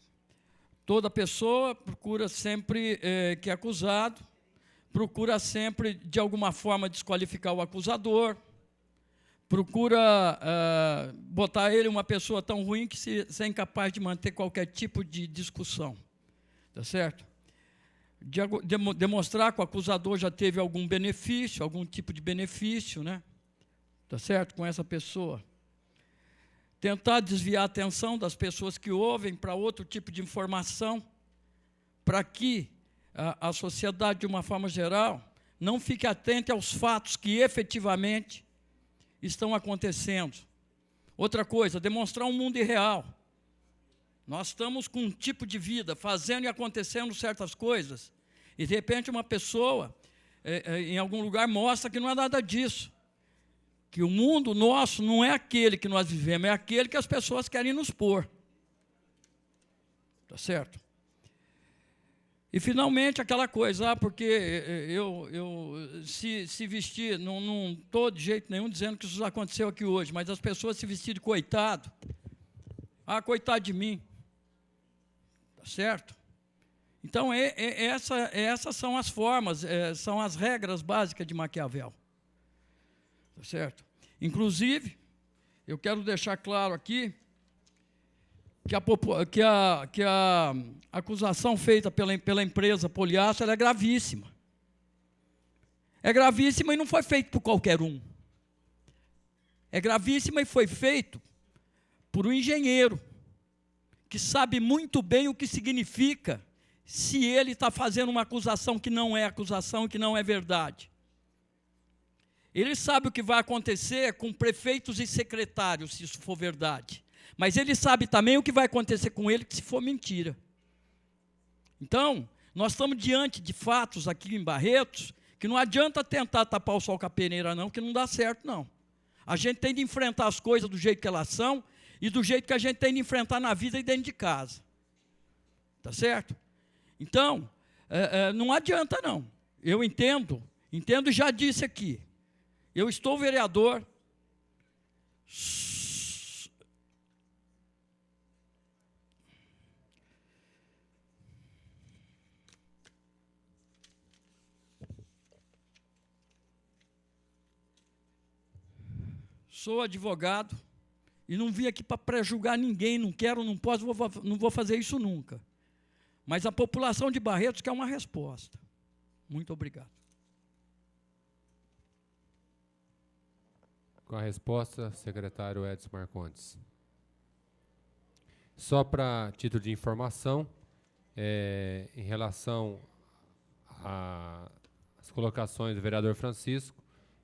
Toda pessoa procura sempre, que é acusado, procura sempre, de alguma forma, desqualificar o acusador, procura botar ele uma pessoa tão ruim que se é incapaz de manter qualquer tipo de discussão. Tá certo? Demonstrar que o acusador já teve algum benefício, algum tipo de benefício, né? Tá certo? Com essa pessoa. Tentar desviar a atenção das pessoas que ouvem para outro tipo de informação, para que a sociedade, de uma forma geral, não fique atenta aos fatos que efetivamente estão acontecendo. Outra coisa, demonstrar um mundo irreal. Nós estamos com um tipo de vida, fazendo e acontecendo certas coisas, e, de repente, uma pessoa, em algum lugar, mostra que não é nada disso. Que o mundo nosso não é aquele que nós vivemos, é aquele que as pessoas querem nos pôr. Tá certo? E, finalmente, aquela coisa, porque se vestir, não estou de jeito nenhum dizendo que isso aconteceu aqui hoje, mas as pessoas se vestirem de coitado, coitado de mim. Tá certo? Então, essas são as formas, são as regras básicas de Maquiavel. Tá certo? Inclusive, eu quero deixar claro aqui que a acusação feita pela empresa Poliácer é gravíssima. É gravíssima e não foi feita por qualquer um. É gravíssima e foi feito por um engenheiro que sabe muito bem o que significa se ele está fazendo uma acusação que não é acusação, que não é verdade. Ele sabe o que vai acontecer com prefeitos e secretários, se isso for verdade. Mas ele sabe também o que vai acontecer com ele, se for mentira. Então, nós estamos diante de fatos aqui em Barretos, que não adianta tentar tapar o sol com a peneira, não, que não dá certo, não. A gente tem de enfrentar as coisas do jeito que elas são, e do jeito que a gente tem de enfrentar na vida e dentro de casa. Tá certo? Então, não adianta, não. Eu entendo e já disse aqui. Eu estou vereador, sou advogado e não vim aqui para pré-julgar ninguém, não quero, não posso, não vou fazer isso nunca. Mas a população de Barretos quer uma resposta. Muito obrigado. Com a resposta, secretário Edson Marcondes. Só para título de informação, em relação às colocações do vereador Francisco,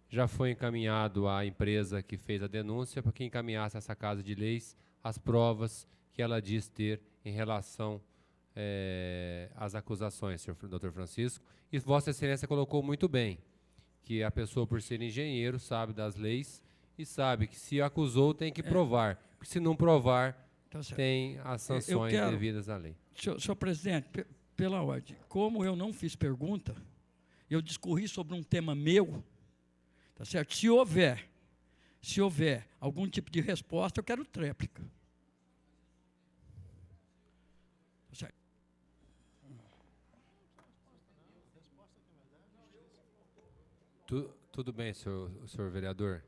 já foi encaminhado à empresa que fez a denúncia para que encaminhasse essa Casa de Leis as provas que ela diz ter em relação às acusações, senhor doutor Francisco. E Vossa Excelência colocou muito bem que a pessoa, por ser engenheiro, sabe das leis e sabe que se acusou tem que provar, porque se não provar, tem as sanções devidas à lei. Senhor presidente, pela ordem. Como eu não fiz pergunta, eu discorri sobre um tema meu, tá certo? Se houver algum tipo de resposta, eu quero tréplica. Tá certo? Tudo bem, senhor vereador.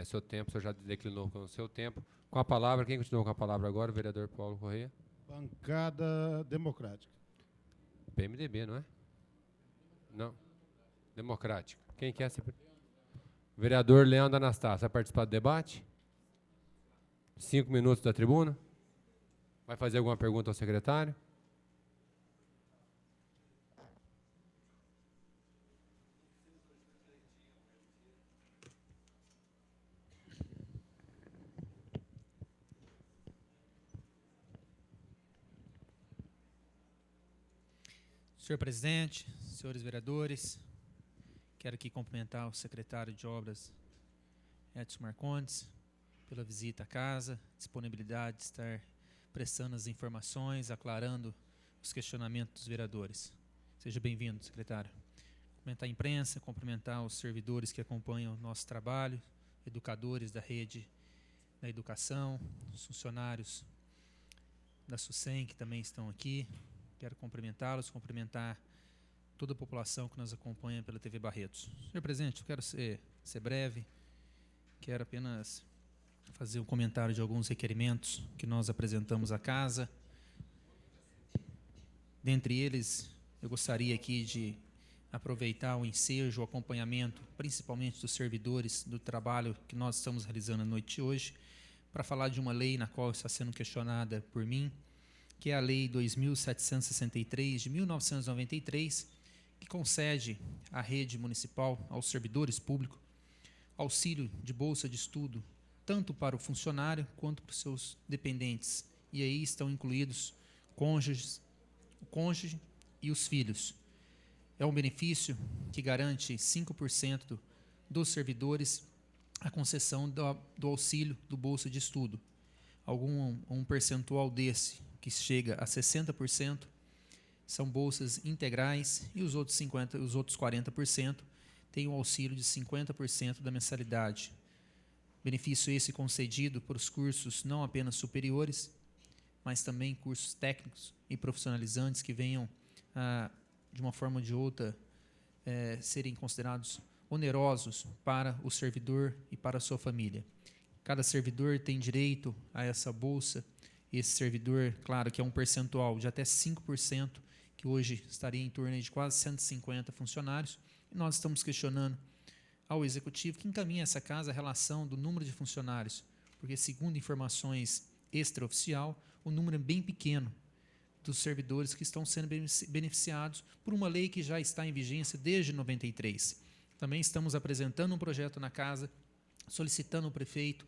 Seu tempo, o senhor já declinou com o seu tempo. Com a palavra, quem continuou com a palavra agora? O vereador Paulo Correia. Bancada Democrática. PMDB, não é? Não. Democrática. Quem quer ser? Vereador Leandro Anastácio, vai participar do debate? 5 minutos da tribuna. Vai fazer alguma pergunta ao secretário? Senhor presidente, senhores vereadores, quero aqui cumprimentar o secretário de Obras, Edson Marcondes, pela visita à casa, disponibilidade de estar prestando as informações, aclarando os questionamentos dos vereadores. Seja bem-vindo, secretário. Cumprimentar a imprensa, cumprimentar os servidores que acompanham o nosso trabalho, educadores da rede da educação, os funcionários da SUSEM que também estão aqui. Quero cumprimentá-los, cumprimentar toda a população que nos acompanha pela TV Barretos. Senhor presidente, eu quero ser breve, quero apenas fazer um comentário de alguns requerimentos que nós apresentamos à casa. Dentre eles, eu gostaria aqui de aproveitar o ensejo, o acompanhamento, principalmente dos servidores do trabalho que nós estamos realizando à noite de hoje, para falar de uma lei na qual está sendo questionada por mim, que é a Lei 2.763, de 1993, que concede à rede municipal, aos servidores públicos, auxílio de bolsa de estudo, tanto para o funcionário quanto para os seus dependentes. E aí estão incluídos o cônjuge e os filhos. É um benefício que garante 5% dos servidores a concessão do auxílio do bolsa de estudo. Um percentual desse, que chega a 60%, são bolsas integrais, e os outros 40% têm o auxílio de 50% da mensalidade. Benefício esse concedido para os cursos não apenas superiores, mas também cursos técnicos e profissionalizantes que venham, de uma forma ou de outra, serem considerados onerosos para o servidor e para a sua família. Cada servidor tem direito a essa bolsa. Esse servidor, claro que é um percentual de até 5%, que hoje estaria em torno de quase 150 funcionários, e nós estamos questionando ao Executivo que encaminha essa casa a relação do número de funcionários, porque, segundo informações extraoficial, o número é bem pequeno dos servidores que estão sendo beneficiados por uma lei que já está em vigência desde 93. Também estamos apresentando um projeto na casa, solicitando ao prefeito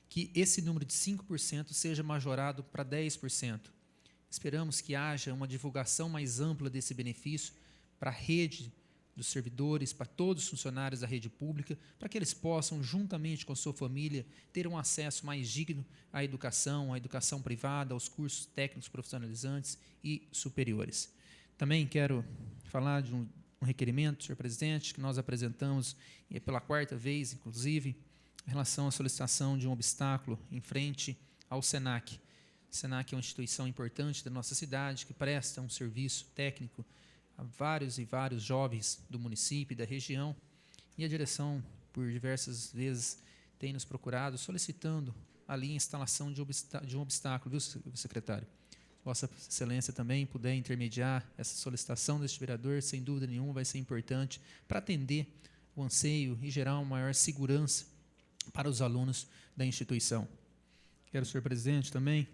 que esse número de 5% seja majorado para 10%. Esperamos que haja uma divulgação mais ampla desse benefício para a rede dos servidores, para todos os funcionários da rede pública, para que eles possam, juntamente com a sua família, ter um acesso mais digno à educação privada, aos cursos técnicos profissionalizantes e superiores. Também quero falar de um requerimento, senhor presidente, que nós apresentamos pela 4ª vez, inclusive, em relação à solicitação de um obstáculo em frente ao SENAC. O SENAC é uma instituição importante da nossa cidade, que presta um serviço técnico a vários e vários jovens do município e da região, e a direção, por diversas vezes, tem nos procurado, solicitando ali a instalação de um obstáculo, viu, secretário? Vossa Excelência também puder intermediar essa solicitação deste vereador, sem dúvida nenhuma vai ser importante para atender o anseio e gerar uma maior segurança para os alunos da instituição. Quero, senhor presidente, também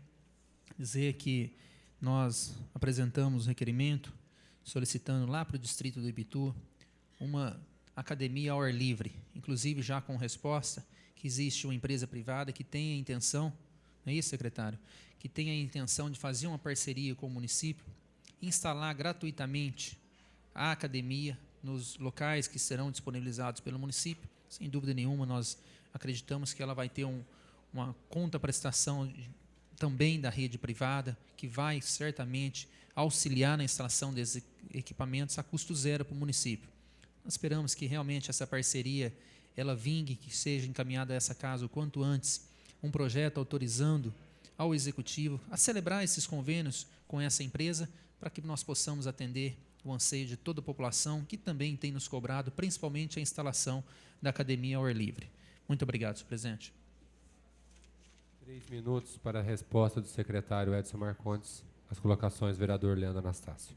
dizer que nós apresentamos um requerimento solicitando lá para o distrito do Ibitu uma academia ao ar livre, inclusive já com resposta que existe uma empresa privada que tem a intenção, não é isso, secretário? Que tem a intenção de fazer uma parceria com o município, instalar gratuitamente a academia nos locais que serão disponibilizados pelo município. Sem dúvida nenhuma, nós acreditamos que ela vai ter uma contraprestação também da rede privada, que vai certamente auxiliar na instalação desses equipamentos a custo zero para o município. Nós esperamos que realmente essa parceria ela vingue, que seja encaminhada a essa casa o quanto antes, um projeto autorizando ao Executivo a celebrar esses convênios com essa empresa, para que nós possamos atender o anseio de toda a população, que também tem nos cobrado, principalmente a instalação da academia ao ar livre. Muito obrigado, senhor presidente. 3 minutos para a resposta do secretário Edson Marcondes. As colocações, vereador Leandro Anastácio.